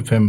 FM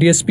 DSP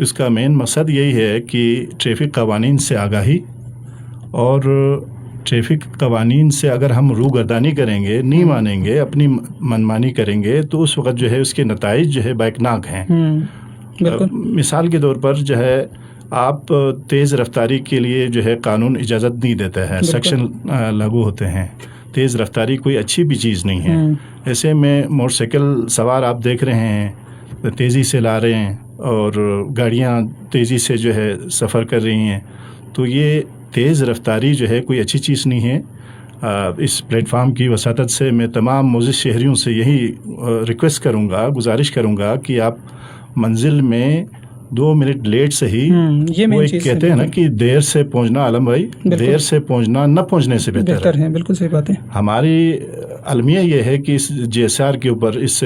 اس کا مین مقصد یہی ہے کہ ٹریفک قوانین سے آگاہی، اور ٹریفک قوانین سے اگر ہم روگردانی کریں گے، نہیں مانیں گے، اپنی منمانی کریں گے، تو اس وقت جو ہے اس کے نتائج جو ہے بیکناک ہیں۔ مثال کے طور پر جو ہے آپ تیز رفتاری کے لیے جو ہے قانون اجازت نہیں دیتا ہے، سیکشن لاگو ہوتے ہیں۔ تیز رفتاری کوئی اچھی بھی چیز نہیں ہے۔ ایسے میں موٹر سائیکل سوار آپ دیکھ رہے ہیں تیزی سے لا رہے ہیں اور گاڑیاں تیزی سے جو ہے سفر کر رہی ہیں، تو یہ تیز رفتاری جو ہے کوئی اچھی چیز نہیں ہے۔ اس پلیٹ فارم کی وساطت سے میں تمام معزز شہریوں سے یہی ریکویسٹ کروں گا، گزارش کروں گا کہ آپ منزل میں 2 منٹ لیٹ سے ہی، وہ ایک کہتے ہیں نا کہ دیر سے پہنچنا، عالم بھائی، دیر سے پہنچنا نہ پہنچنے سے بہتر ہے۔ بالکل صحیح بات ہے۔ ہماری المیہ یہ ہے کہ اس GSR کے اوپر، اس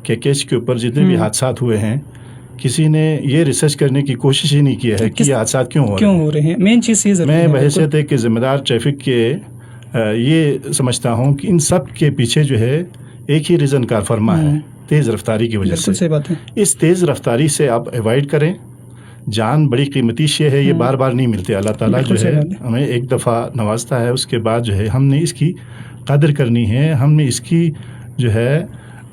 KKH کے اوپر جتنے بھی حادثات ہوئے ہیں، کسی نے یہ ریسرچ کرنے کی کوشش ہی نہیں کیا ہے کہ یہ حادثات کیوں ہو رہے ہیں۔ مین چیز میں بحیثیت ہے کہ ذمہ دار ٹریفک کے یہ سمجھتا ہوں کہ ان سب کے پیچھے جو ہے ایک ہی ریزن کار فرما ہے، تیز رفتاری کی وجہ سے۔ صحیح بات ہے۔ اس تیز رفتاری سے آپ اوائڈ کریں۔ جان بڑی قیمتی شے ہے، یہ بار بار نہیں ملتے۔ اللہ تعالیٰ جو ہے ہمیں ایک دفعہ نوازتا ہے، اس کے بعد جو ہے ہم نے اس کی قدر کرنی ہے۔ ہم نے اس کی جو ہے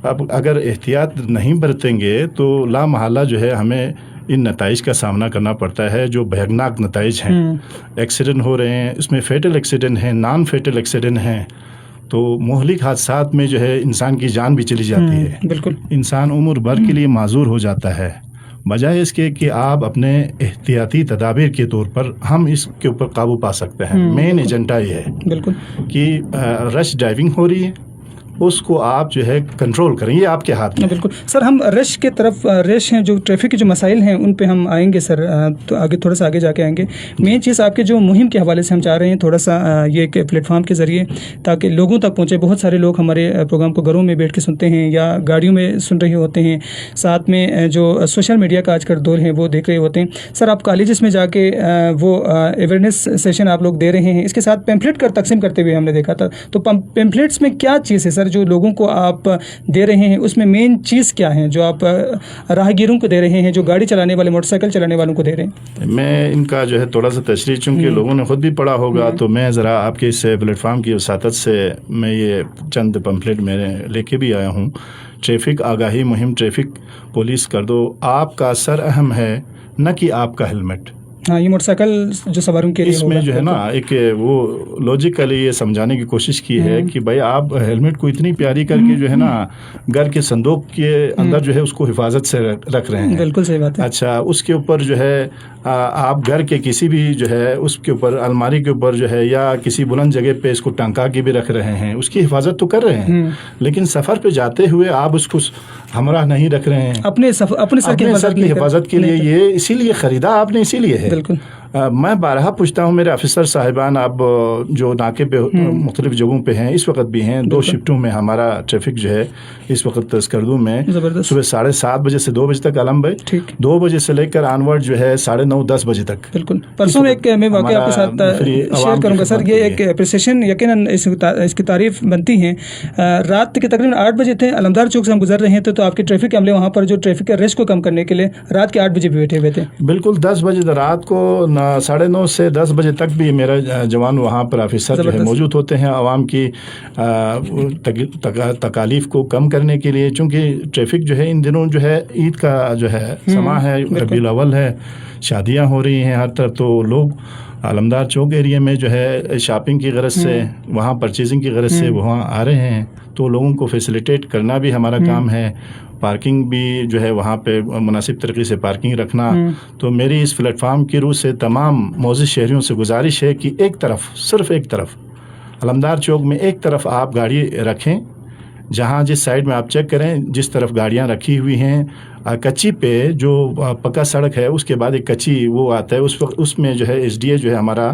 اب اگر احتیاط نہیں برتیں گے تو لا محالہ جو ہے ہمیں ان نتائج کا سامنا کرنا پڑتا ہے، جو بھیانک نتائج ہیں۔ ایکسیڈنٹ ہو رہے ہیں، اس میں فیٹل ایکسیڈنٹ ہیں، نان فیٹل ایکسیڈنٹ ہیں، تو مہلک حادثات میں جو ہے انسان کی جان بھی چلی جاتی ہے۔ بالکل، انسان عمر بھر کے لیے معذور ہو جاتا ہے۔ بجائے اس کے کہ آپ اپنے احتیاطی تدابیر کے طور پر ہم اس کے اوپر قابو پا سکتے ہیں۔ مین ایجنڈا یہ ہے بالکل کہ رش ڈرائیونگ ہو رہی ہے، اس کو آپ جو ہے کنٹرول کریں، یہ آپ کے ہاتھ میں۔ بالکل سر، ہم رش کے طرف رش ہیں، جو ٹریفک کے جو مسائل ہیں ان پہ ہم آئیں گے سر، تو آگے تھوڑا سا آگے جا کے آئیں گے۔ مین چیز آپ کے جو مہم کے حوالے سے ہم چاہ رہے ہیں تھوڑا سا یہ ایک پلیٹ فارم کے ذریعے تاکہ لوگوں تک پہنچے۔ بہت سارے لوگ ہمارے پروگرام کو گھروں میں بیٹھ کے سنتے ہیں یا گاڑیوں میں سن رہے ہوتے ہیں، ساتھ میں جو سوشل میڈیا کا آج کل دور ہے وہ دیکھ رہے ہوتے ہیں۔ سر، آپ کالجز میں جا کے وہ اویئرنیس سیشن آپ لوگ دے رہے ہیں، اس کے ساتھ پیمفلیٹ تقسیم کرتے ہوئے ہم نے دیکھا تھا، تو پیمفلیٹس میں کیا چیز ہے سر جو لوگوں کو آپ دے رہے ہیں؟ اس میں مین چیز کیا ہے جو آپ راہگیروں کو دے رہے ہیں، جو گاڑی چلانے والے، موٹر سائیکل چلانے والوں کو دے رہے ہیں؟ میں ان کا جو ہے تھوڑا سا تشریح، چونکہ لوگوں نے خود بھی پڑھا ہوگا، تو میں ذرا آپ کے اس پلیٹ فارم کی وساطت سے میں یہ چند پمفلیٹ میں لے کے بھی آیا ہوں۔ ٹریفک آگاہی مہم، ٹریفک پولیس کر دو، آپ کا سر اہم ہے، نہ کہ آپ کا ہیلمٹ۔ ہاں، یہ موٹر سائیکل جو سواروں کے لیے اس میں جو ہے نا ایک وہ لاجیکلی یہ سمجھانے کی کوشش کی ہے کہ بھائی آپ ہیلمٹ کو اتنی پیاری کر کے جو ہے نا گھر کے صندوق کے اندر جو ہے اس کو حفاظت سے رکھ رہے ہیں۔ بالکل صحیح بات ہے۔ اچھا، اس کے اوپر جو ہے آپ گھر کے کسی بھی جو ہے اس کے اوپر الماری کے اوپر جو ہے یا کسی بلند جگہ پہ اس کو ٹنکا کے بھی رکھ رہے ہیں، اس کی حفاظت تو کر رہے ہیں، لیکن سفر پہ جاتے ہوئے آپ اس کو ہمراہ نہیں رکھ رہے ہیں اپنے سر کی حفاظت کے لیے۔ یہ اسی لیے خریدا آپ نے، اسی لیے ہے۔ بالکل، میں بارہا پوچھتا ہوں میرے افسر صاحبان، اب جو ناکے پہ مختلف جگہوں پہ ہیں، اس وقت بھی ہیں، 2 شفٹوں میں ہمارا ٹریفک جو ہے اس وقت اسکردو میں صبح 7:30 بجے سے 2 بجے تک، عالم بھائی 2 بجے سے لے کر آنورڈ جو ہے 9:30-10 بجے تک۔ بالکل، پرسوں ایک میں واقعہ آپ کے ساتھ شیئر کروں گا سر، یہ ایک اپریسیشن یقیناً اس کی تعریف بنتی ہے۔ رات کے تقریباً 8 بجے تھے، علمدار چوک سے ہم گزر رہے تھے، تو آپ کے ٹریفک عملے وہاں پر جو ٹریفک کے رش کو کم کرنے کے لیے رات کے 8 بجے بھی بیٹھے ہوئے تھے۔ بالکل، 10 بجے رات کو 9:30 سے 10 بجے تک بھی میرا جوان وہاں پر آفیسر جو ہے موجود ہوتے ہیں، عوام کی تکالیف کو کم کرنے کے لیے، چونکہ ٹریفک جو ہے ان دنوں جو ہے عید کا جو ہے سما ہے، ربیع الاول ہے، شادیاں ہو رہی ہیں ہر طرف، تو لوگ علمدار چوک ایریا میں جو ہے شاپنگ کی غرض سے، وہاں پرچیزنگ کی غرض سے وہاں آ رہے ہیں، تو لوگوں کو فیسیلیٹیٹ کرنا بھی ہمارا کام ہے، پارکنگ بھی جو ہے وہاں پہ مناسب طریقے سے پارکنگ رکھنا۔ تو میری اس پلیٹ فارم کی روح سے تمام معزز شہریوں سے گزارش ہے کہ ایک طرف، صرف ایک طرف علمدار چوک میں ایک طرف آپ گاڑی رکھیں، جہاں جس سائڈ میں آپ چیک کریں، جس طرف گاڑیاں رکھی ہوئی ہیں کچی پہ، جو پکا سڑک ہے اس کے بعد ایک کچی وہ آتا ہے، اس وقت اس میں جو ہے SDA جو ہے ہمارا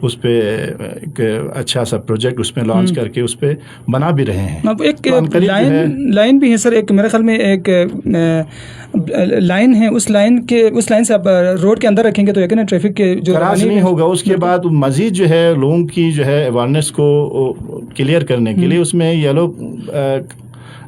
اس پہ ایک اچھا سا پروجیکٹ اس میں لانچ کر کے اس پہ بنا بھی رہے ہیں۔ ایک لائن بھی ہے سر، ایک میرے خیال میں ایک لائن ہے، اس لائن سے آپ روڈ کے اندر رکھیں گے تو یقیناً ٹریفک کے جو کراس نہیں ہوگا۔ اس کے بعد مزید جو ہے لوگوں کی جو ہے اویئرنیس کو کلیئر کرنے کے لیے اس میں یلو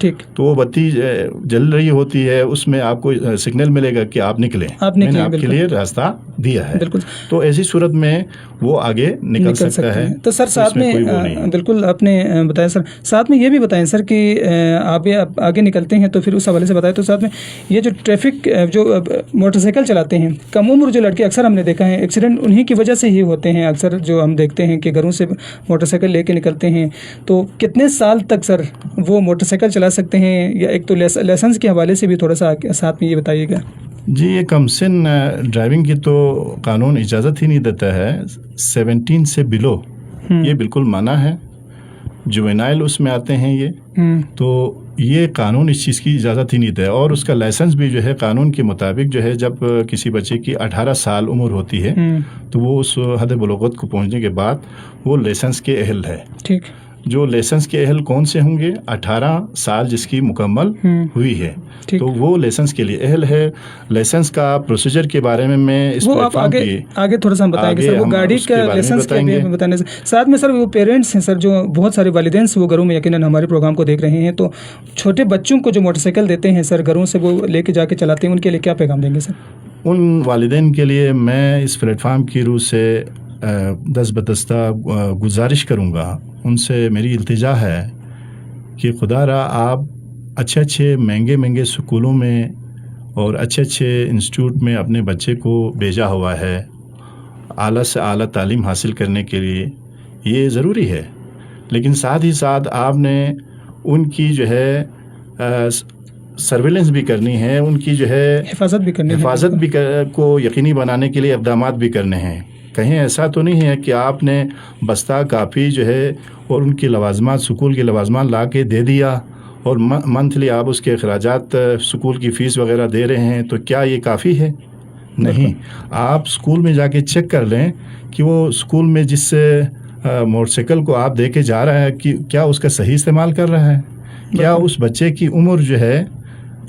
ٹھیک. تو وہ بتی جل رہی ہوتی ہے, اس میں آپ کو سگنل ملے گا کہ آپ نکلیں, میں نے آپ کے لیے راستہ دیا ہے. بالکل. تو ایسی صورت میں وہ آگے نکل سکتا ہے. تو سر ساتھ میں بالکل آپ نے بتایا سر, ساتھ میں یہ بھی بتائیں سر کہ آپ آگے نکلتے ہیں تو پھر اس حوالے سے بتائیں. تو ساتھ میں یہ جو ٹریفک جو موٹر سائیکل چلاتے ہیں کم عمر جو لڑکے, اکثر ہم نے دیکھا ہے ایکسیڈنٹ انہی کی وجہ سے ہی ہوتے ہیں. اکثر جو ہم دیکھتے ہیں کہ گھروں سے موٹر سائیکل لے کے نکلتے ہیں, تو کتنے سال تک سر وہ موٹر سائیکل چلا سکتے ہیں, یا ایک تو لائسنس کے حوالے سے بھی تھوڑا سا ساتھ میں یہ بتائیے گا. جی, یہ کم سن ڈرائیونگ کی تو قانون اجازت ہی نہیں دیتا ہے. 17 سے بلو یہ بالکل منع ہے. جوینائل اس میں آتے ہیں یہ, تو یہ قانون اس چیز کی اجازت ہی نہیں دیتا ہے. اور اس کا لائسنس بھی جو ہے قانون کے مطابق جو ہے جب کسی بچے کی 18 سال عمر ہوتی ہے تو وہ اس حد بلوغت کو پہنچنے کے بعد وہ لائسنس کے اہل ہے. ٹھیک. جو لائسنس کے اہل کون سے ہوں گے؟ 18 سال جس کی مکمل ہوئی ہے تو وہ لائسنس کے لیے اہل ہے. لائسنس کا پروسیجر کے بارے میں اس پلیٹ فارم پہ آگے تھوڑا سا ہم بتائیں گے سر. وہ گاڑی کا لائسنس کے بتانے سے ساتھ میں سر وہ پیرنٹس ہیں سر, جو بہت سارے والدین وہ گھروں میں یقیناً ہمارے پروگرام کو دیکھ رہے ہیں, تو چھوٹے بچوں کو جو موٹر سائیکل دیتے ہیں سر گھروں سے وہ لے کے جا کے چلاتے ہیں, ان کے لیے کیا پیغام دیں گے سر؟ ان والدین کے لیے میں اس پلیٹ فارم کی روح سے دست بدستہ گزارش کروں گا, ان سے میری التجا ہے کہ خدا را آپ اچھے مہنگے سکولوں میں اور اچھے انسٹیٹیوٹ میں اپنے بچے کو بھیجا ہوا ہے اعلیٰ سے اعلیٰ تعلیم حاصل کرنے کے لیے, یہ ضروری ہے. لیکن ساتھ ہی ساتھ آپ نے ان کی جو ہے سرویلنس بھی کرنی ہے, ان کی جو ہے حفاظت بھی کو یقینی بنانے کے لیے اقدامات بھی کرنے ہیں. کہیں ایسا تو نہیں ہے کہ آپ نے بستہ کافی جو ہے اور ان کی لوازمات سکول کے لوازمات لا کے دے دیا اور منتھلی آپ اس کے اخراجات سکول کی فیس وغیرہ دے رہے ہیں, تو کیا یہ کافی ہے؟ نہیں. آپ سکول میں جا کے چیک کر لیں کہ وہ سکول میں جس موٹر سائیکل کو آپ دے کے جا رہا ہے کہ کیا اس کا صحیح استعمال کر رہا ہے, کیا اس بچے کی عمر جو ہے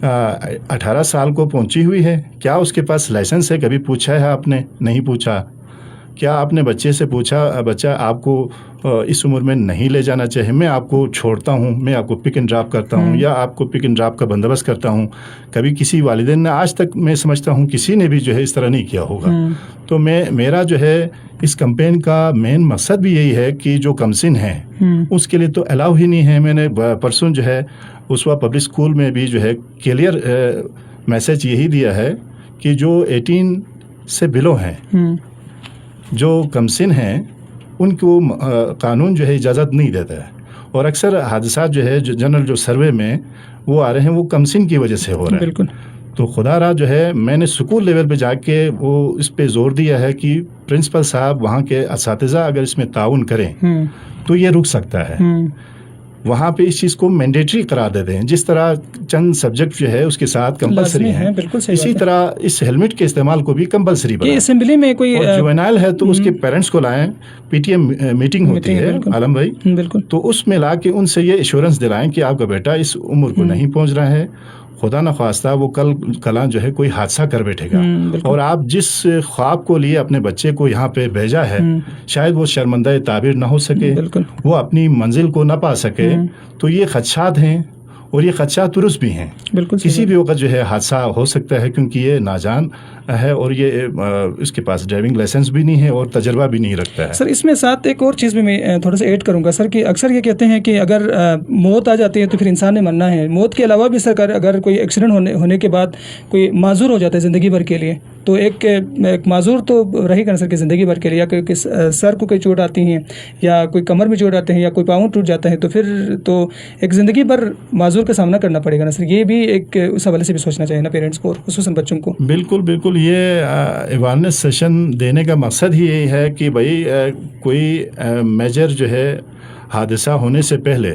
18 سال کو پہنچی ہوئی ہے, کیا اس کے پاس لائسنس ہے, کبھی پوچھا ہے آپ نے؟ نہیں پوچھا. کیا آپ نے بچے سے پوچھا بچہ آپ کو اس عمر میں نہیں لے جانا چاہیے, میں آپ کو چھوڑتا ہوں, میں آپ کو پک اینڈ ڈراپ کرتا ہوں یا آپ کو پک اینڈ ڈراپ کا بندوبست کرتا ہوں. کبھی کسی والدین نے آج تک میں سمجھتا ہوں کسی نے بھی جو ہے اس طرح نہیں کیا ہوگا. تو میرا جو ہے اس کمپین کا مین مقصد بھی یہی ہے کہ جو کمسن ہیں اس کے لیے تو الاؤ ہی نہیں ہے. میں نے پرسوں جو ہے اسوا پبلک اسکول میں بھی جو ہے کلیئر میسج یہی دیا ہے کہ جو 18 سے بلو ہیں, جو کمسن ہیں, ان کو قانون جو ہے اجازت نہیں دیتا ہے. اور اکثر حادثات جو ہے جنرل جو سروے میں وہ آ رہے ہیں وہ کمسن کی وجہ سے ہو رہے ہیں. بالکل. تو خدا را جو ہے میں نے سکول لیول پہ جا کے وہ اس پہ زور دیا ہے کہ پرنسپل صاحب وہاں کے اساتذہ اگر اس میں تعاون کریں تو یہ رک سکتا ہے. وہاں پہ اس چیز کو مینڈیٹری قرار دیتے ہیں, جس طرح چند سبجیکٹ جو ہے اس کے ساتھ کمپلسری ہیں, اسی طرح اس ہیلمٹ کے استعمال کو بھی کمپلسری بنائیں. اسمبلی میں کوئی جوینائل ہے تو اس کے پیرنٹس کو لائیں, پی ٹی ایم میٹنگ ہوتی ہے عالم بھائی, تو اس میں لا کے ان سے یہ ایشورنس دلائیں کہ آپ کا بیٹا اس عمر کو نہیں پہنچ رہا ہے, خدا نخواستہ وہ کل جو ہے کوئی حادثہ کر بیٹھے گا, اور آپ جس خواب کو لیے اپنے بچے کو یہاں پہ بھیجا ہے شاید وہ شرمندہ تعبیر نہ ہو سکے, وہ اپنی منزل کو نہ پا سکے. تو یہ خدشات ہیں اور یہ خدشات درست بھی ہیں. کسی بھی وقت جو ہے حادثہ ہو سکتا ہے کیونکہ یہ ناجان ہے اور یہ اس کے پاس ڈرائیونگ لائسنس بھی نہیں ہے اور تجربہ بھی نہیں رکھتا ہے. سر اس میں ساتھ ایک اور چیز بھی میں تھوڑا سا ایڈ کروں گا سر, کہ اکثر یہ کہتے ہیں کہ اگر موت آ جاتی ہے تو پھر انسان نے مرنا ہے. موت کے علاوہ بھی سر اگر کوئی ایکسیڈنٹ ہونے کے بعد کوئی معذور ہو جاتا ہے زندگی بھر کے لیے, تو ایک معذور تو رہے گا سر کہ زندگی بھر کے لیے, یا کہ سر کو کوئی چوٹ آتی ہیں یا کوئی کمر میں چوٹ آتے ہیں یا کوئی پاؤں ٹوٹ جاتا ہے, تو پھر تو ایک زندگی بھر معذور کا سامنا کرنا پڑے گا نا سر. یہ بھی ایک اس حوالے سے بھی سوچنا چاہیے نا پیرنٹس کو, خصوصاً بچوں کو. بالکل. یہ اویرنیس سیشن دینے کا مقصد ہی یہی ہے کہ بھائی کوئی میجر جو ہے حادثہ ہونے سے پہلے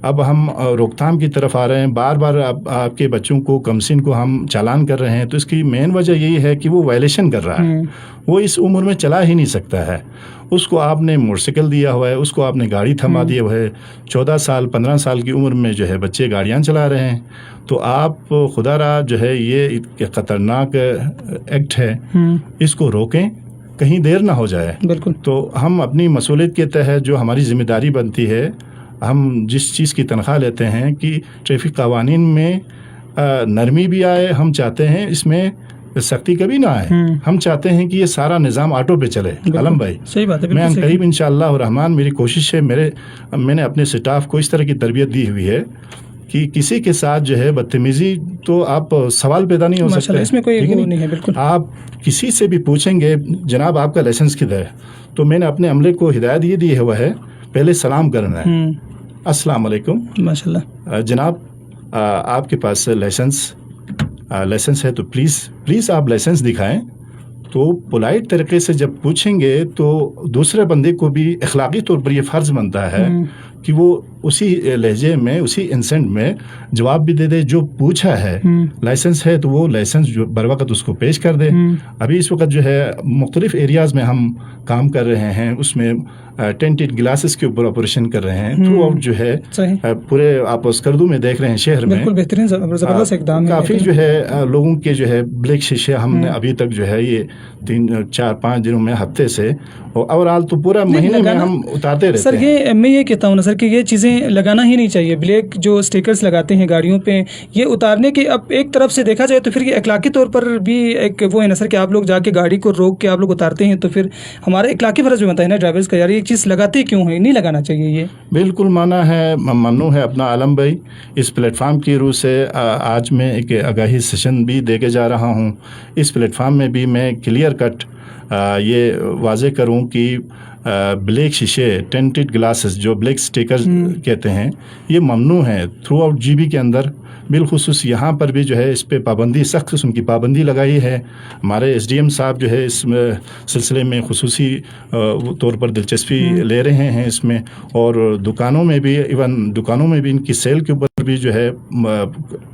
اب ہم روک تھام کی طرف آ رہے ہیں. بار آپ کے بچوں کو کمسن کو ہم چالان کر رہے ہیں, تو اس کی مین وجہ یہی ہے کہ وہ وائلیشن کر رہا ہے, وہ اس عمر میں چلا ہی نہیں سکتا ہے. اس کو آپ نے موٹر سائیکل دیا ہوا ہے, اس کو آپ نے گاڑی تھما دیا ہوا ہے. 14 سال 15 سال کی عمر میں جو ہے بچے گاڑیاں چلا رہے ہیں. تو آپ خدا را جو ہے یہ خطرناک ایکٹ ہے, اس کو روکیں, کہیں دیر نہ ہو جائے. بالکل. تو ہم اپنی مسئولیت کے تحت جو ہماری ذمہ داری بنتی ہے ہم جس چیز کی تنخواہ لیتے ہیں کہ ٹریفک قوانین میں نرمی بھی آئے، ہم چاہتے ہیں اس میں سختی کبھی نہ آئے. ہم چاہتے ہیں کہ یہ سارا نظام آٹو پہ چلے. علم بھائی صحیح بات ہے. میں قریب انشاءاللہ الرحمن میری کوشش ہے، میں نے اپنے سٹاف کو اس طرح کی تربیت دی ہوئی ہے کہ کسی کے ساتھ جو ہے بدتمیزی تو آپ سوال پیدا نہیں ہو سکتا. اس میں کوئی نہیں ہے. بالکل آپ کسی سے بھی پوچھیں گے جناب آپ کا لائسنس کدھر ہے، تو میں نے اپنے عملے کو ہدایت یہ دی ہوا ہے پہلے سلام کرنا ہے. السلام علیکم ماشاء اللہ جناب، آپ کے پاس لائسنس ہے تو پلیز آپ لائسنس دکھائیں. تو پولائٹ طریقے سے جب پوچھیں گے تو دوسرے بندے کو بھی اخلاقی طور پر یہ فرض بنتا ہے کہ وہ اسی لہجے میں اسی انسینٹ میں جواب بھی دے دے جو پوچھا ہے. لائسنس ہے تو وہ لائسنس جو بر وقت اس کو پیش کر دے. ابھی اس وقت جو ہے مختلف ایریاز میں ہم کام کر رہے ہیں، اس میں ٹینٹڈ گلاسز کے اوپر آپریشن کر رہے ہیں. تھرو آؤٹ جو ہے پورے آپ اسکردو میں دیکھ رہے ہیں شہر میں بہترین زبردست اقدام ہے. کافی جو ہے لوگوں کے جو ہے بلیک شیشے ہم نے ابھی تک جو ہے یہ 3-4-5 دنوں میں ہفتے سے اور آل تو پورا مہینے میں ہم اتارتے رہتے ہیں. سر یہ میں یہ کہتا ہوں نا سر کہ یہ چیزیں لگانا ہی نہیں چاہیے. بلیک جو اسٹیکرز لگاتے ہیں گاڑیوں پہ، یہ اتارنے کے اب ایک طرف سے دیکھا جائے تو پھر یہ اخلاقی طور پر بھی ایک وہ ہے نا سر کہ آپ لوگ جا کے گاڑی کو روک کے آپ لوگ اتارتے ہیں تو پھر ہمارا اخلاقی فرض بھی بنتا ہے نا ڈرائیورز کا، یار یہ چیز لگاتے کیوں ہے؟ نہیں لگانا چاہیے. یہ بالکل مانا ہے، ممنوع ہے. اپنا عالم بھائی اس پلیٹ فارم کی روح سے آج میں ایک آگاہی سیشن بھی دے کے جا رہا ہوں. اس پلیٹ فارم میں بھی میں کلیئر کٹ یہ واضح کروں کہ بلیک شیشے ٹینٹڈ گلاسز جو بلیک سٹیکر کہتے ہیں یہ ممنوع ہیں تھرو آؤٹ جی بی کے اندر. بالخصوص یہاں پر بھی جو ہے اس پہ پابندی، سخت قسم کی پابندی لگائی ہے. ہمارے ایس ڈی ایم صاحب جو ہے اس سلسلے میں خصوصی طور پر دلچسپی لے رہے ہیں اس میں، اور دکانوں میں بھی دکانوں میں بھی ان کی سیل کے اوپر بھی جو ہے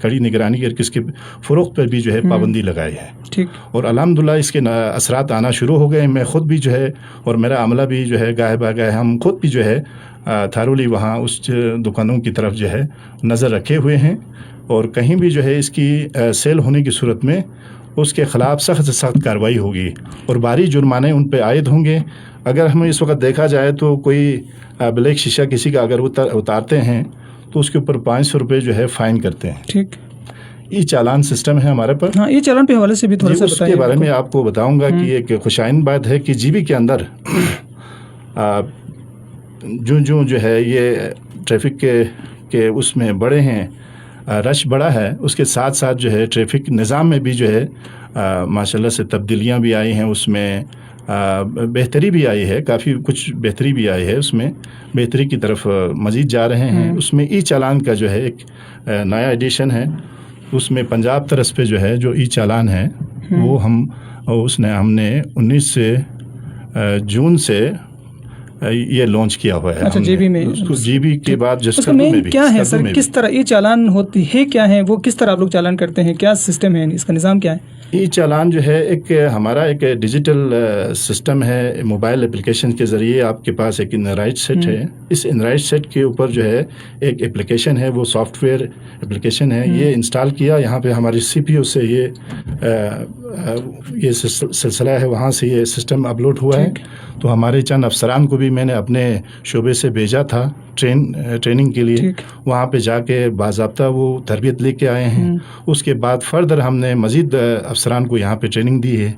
کڑی نگرانی کر کے اس کے فروخت پر بھی جو ہے پابندی لگائی ہے. ٹھیک. اور الحمدللہ اس کے اثرات آنا شروع ہو گئے. میں خود بھی جو ہے اور میرا عملہ بھی جو ہے گاہے باگاہے ہم خود بھی جو ہے تھارولی وہاں اس دکانوں کی طرف جو ہے نظر رکھے ہوئے ہیں، اور کہیں بھی جو ہے اس کی سیل ہونے کی صورت میں اس کے خلاف سخت سے سخت کارروائی ہوگی اور بھاری جرمانے ان پہ عائد ہوں گے. اگر ہمیں اس وقت دیکھا جائے تو کوئی بلیک شیشہ کسی کا اگر اتارتے ہیں تو اس کے اوپر 500 روپے جو ہے فائن کرتے ہیں. ٹھیک. ای چالان سسٹم ہے ہمارے پر. ہاں، ای چالان پہ حوالے سے بھی تھوڑا سا اس کے بارے میں آپ کو بتاؤں گا کہ ایک خوشائن بات ہے کہ جی بی کے اندر جو ہے یہ ٹریفک کے اس میں بڑے ہیں، رش بڑا ہے، اس کے ساتھ ساتھ جو ہے ٹریفک نظام میں بھی جو ہے ماشاءاللہ سے تبدیلیاں بھی آئی ہیں. اس میں بہتری بھی آئی ہے، کافی کچھ بہتری بھی آئی ہے. اس میں بہتری کی طرف مزید جا رہے ہیں. اس میں ای چالان کا جو ہے ایک نیا ایڈیشن ہے. اس میں پنجاب طرز پہ جو ہے جو ای چالان ہے وہ ہم نے 19 جون سے یہ لانچ کیا ہوا ہے. اچھا، جی بی میں جی بی کے بعد جس میں بھی کیا ہے سر، کس طرح یہ چالان ہوتی ہے، کیا ہے وہ، کس طرح آپ لوگ چالان کرتے ہیں، کیا سسٹم ہے اس کا، نظام کیا ہے؟ ای چالان جو ہے ایک ہمارا ایک ڈیجیٹل سسٹم ہے. موبائل اپلیکیشن کے ذریعے آپ کے پاس ایک انرائٹ سیٹ ہے. اس انرائٹ سیٹ کے اوپر جو ہے ایک اپلیکیشن ہے، وہ سافٹ ویئر اپلیکیشن ہے. یہ انسٹال کیا، یہاں پہ ہماری سی پی یو سے یہ سلسلہ ہے، وہاں سے یہ سسٹم اپلوڈ ہوا ہے. تو ہمارے چند افسران کو بھی میں نے اپنے شعبے سے بھیجا تھا ٹریننگ کے لیے. وہاں پہ جا کے باضابطہ وہ تربیت لے کے آئے ہیں. اس کے بعد فردر ہم نے مزید افسران کو یہاں پہ ٹریننگ دی ہے.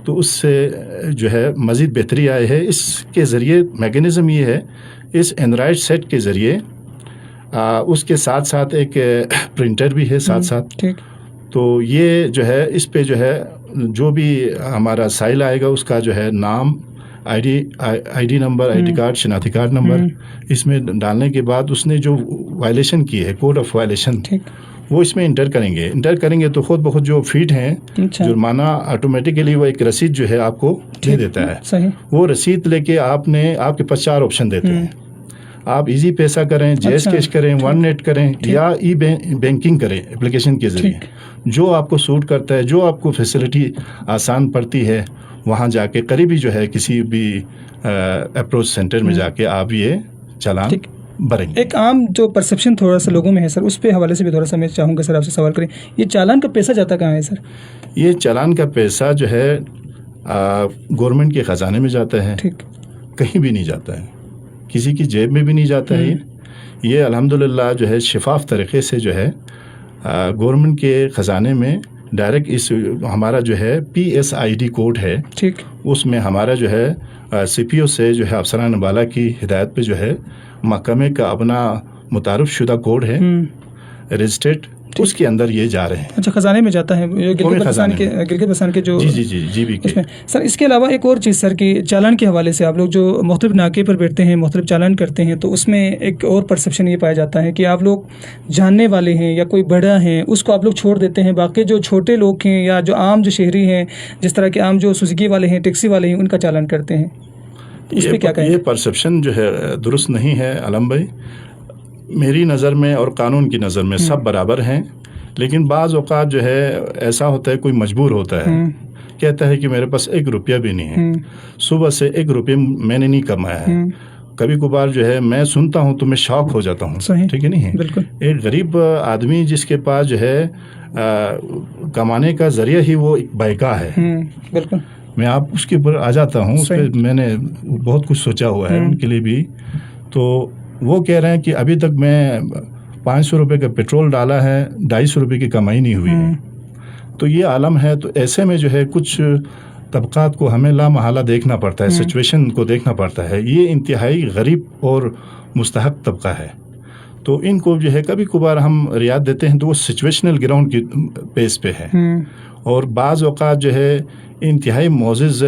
تو اس سے جو ہے مزید بہتری آئی ہے. اس کے ذریعے میکینزم یہ ہے، اس اینڈرائڈ سیٹ کے ذریعے اس کے ساتھ ساتھ ایک پرنٹر بھی ہے ساتھ. تو یہ جو ہے اس پہ جو ہے جو بھی ہمارا سائل آئے گا اس کا جو ہے نام، I D number, I D card, شناختی کارڈ نمبر اس میں ڈالنے کے بعد اس نے جو وائلیشن کی ہے، کوڈ آف وائلیشن، وہ اس میں انٹر کریں گے تو خود بخود جو فیٹ ہیں جرمانہ آٹومیٹیکلی وہ ایک رسید جو ہے آپ کو دے دیتا ہے. وہ رسید لے کے آپ کے پاس 4 آپشن دیتے ہیں. آپ ایزی پیسہ کریں، جیز کیش کریں، ون نیٹ کریں، یا ای بینکنگ کریں اپلیکیشن کے ذریعے. جو آپ کو سوٹ کرتا ہے، جو آپ کو فیسلٹی آسان پڑتی ہے، وہاں جا کے قریبی جو ہے کسی بھی اپروچ سینٹر میں جا کے آپ یہ چالان بھریں گے. ایک عام جو پرسیپشن تھوڑا سا لوگوں میں ہے سر، اس پہ حوالے سے بھی تھوڑا سا میں چاہوں گا سر آپ سے سوال کریں. یہ چالان کا پیسہ جاتا کہاں ہے سر؟ یہ چالان کا پیسہ جو ہے گورنمنٹ کے خزانے میں جاتا ہے. کہیں بھی نہیں جاتا ہے، کسی کی جیب میں بھی نہیں جاتا ہے. یہ الحمدللہ جو ہے شفاف طریقے سے جو ہے گورنمنٹ کے خزانے میں ڈائریکٹ اس ہمارا جو ہے PSID کوڈ ہے، ٹھیک، اس میں ہمارا جو ہے CPO سے جو ہے افسران بالا کی ہدایت پہ جو ہے محکمے کا اپنا متعارف شدہ کوڈ ہے رجسٹرڈ، اس کے اندر یہ جا رہے ہیں۔ اچھا، خزانے میں جاتا ہے گلگت بلتستان کے جو جی بھی اس میں۔ سر اس کے علاوہ ایک اور چیز سر کہ چالان کے حوالے سے آپ لوگ جو مختلف ناکے پر بیٹھتے ہیں، مختلف چالان کرتے ہیں، تو اس میں ایک اور پرسیپشن یہ پایا جاتا ہے کہ آپ لوگ جاننے والے ہیں یا کوئی بڑا ہیں اس کو آپ لوگ چھوڑ دیتے ہیں، باقی جو چھوٹے لوگ ہیں یا جو عام جو شہری ہیں، جس طرح کے عام جو سزوکی والے ہیں، ٹیکسی والے ہیں، ان کا چالان کرتے ہیں۔ اس پہ کیا کہیں؟ یہ پرسیپشن جو ہے درست نہیں ہے علم بھائی، میری نظر میں اور قانون کی نظر میں سب برابر ہیں، لیکن بعض اوقات جو ہے ایسا ہوتا ہے کوئی مجبور ہوتا ہے، کہتا ہے کہ میرے پاس 1 روپیہ بھی نہیں ہے، صبح سے 1 روپیہ میں نے نہیں کمایا ہے۔ کبھی کبھار جو ہے میں سنتا ہوں تو میں شاک ہو جاتا ہوں، ٹھیک ہے نہیں؟ بالکل۔ ایک غریب آدمی جس کے پاس جو ہے کمانے کا ذریعہ ہی وہ ایک بائکا ہے، بالکل، میں آپ اس کے اوپر آ جاتا ہوں، اس پہ میں نے بہت کچھ سوچا ہوا ہے ان کے لیے بھی۔ تو وہ کہہ رہے ہیں کہ ابھی تک میں 500 روپے کا پیٹرول ڈالا ہے، 250 روپے کی کمائی نہیں ہوئی ہے۔ تو یہ عالم ہے، تو ایسے میں جو ہے کچھ طبقات کو ہمیں لامحالہ دیکھنا پڑتا ہے، سچویشن کو دیکھنا پڑتا ہے۔ یہ انتہائی غریب اور مستحق طبقہ ہے، تو ان کو جو ہے کبھی کبھار ہم رعایت دیتے ہیں تو وہ سچویشنل گراؤنڈ کی بیس پہ ہے، اور بعض اوقات جو ہے انتہائی معزز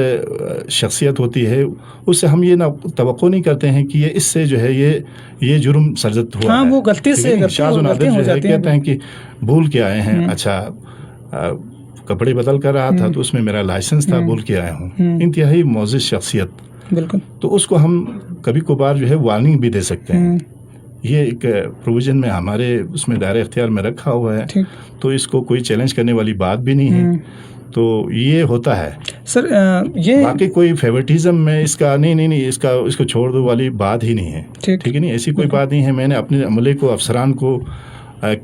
شخصیت ہوتی ہے، اس سے ہم یہ نہ توقع نہیں کرتے ہیں کہ یہ اس سے جو ہے یہ جرم سرزد ہوا ہے، وہ غلطی سے شاذ و نادر جو ہے کہتے ہیں کہ بھول کے آئے ہیں، اچھا کپڑے بدل کر رہا تھا تو اس میں میرا لائسنس تھا، بھول کے آیا ہوں۔ انتہائی معزز شخصیت، بالکل، تو اس کو ہم کبھی کبھار جو ہے وارننگ بھی دے سکتے ہیں۔ یہ ایک پروویژن میں ہمارے اس میں دائرہ اختیار میں رکھا ہوا ہے، تو اس کو کوئی چیلنج کرنے والی بات بھی نہیں ہے، تو یہ ہوتا ہے سر۔ یہ باقی کوئی فیورٹزم میں اس کا نہیں اس کو چھوڑ دو والی بات ہی نہیں ہے، ٹھیک ہے نہیں، ایسی کوئی بات نہیں ہے۔ میں نے اپنے عملے کو، افسران کو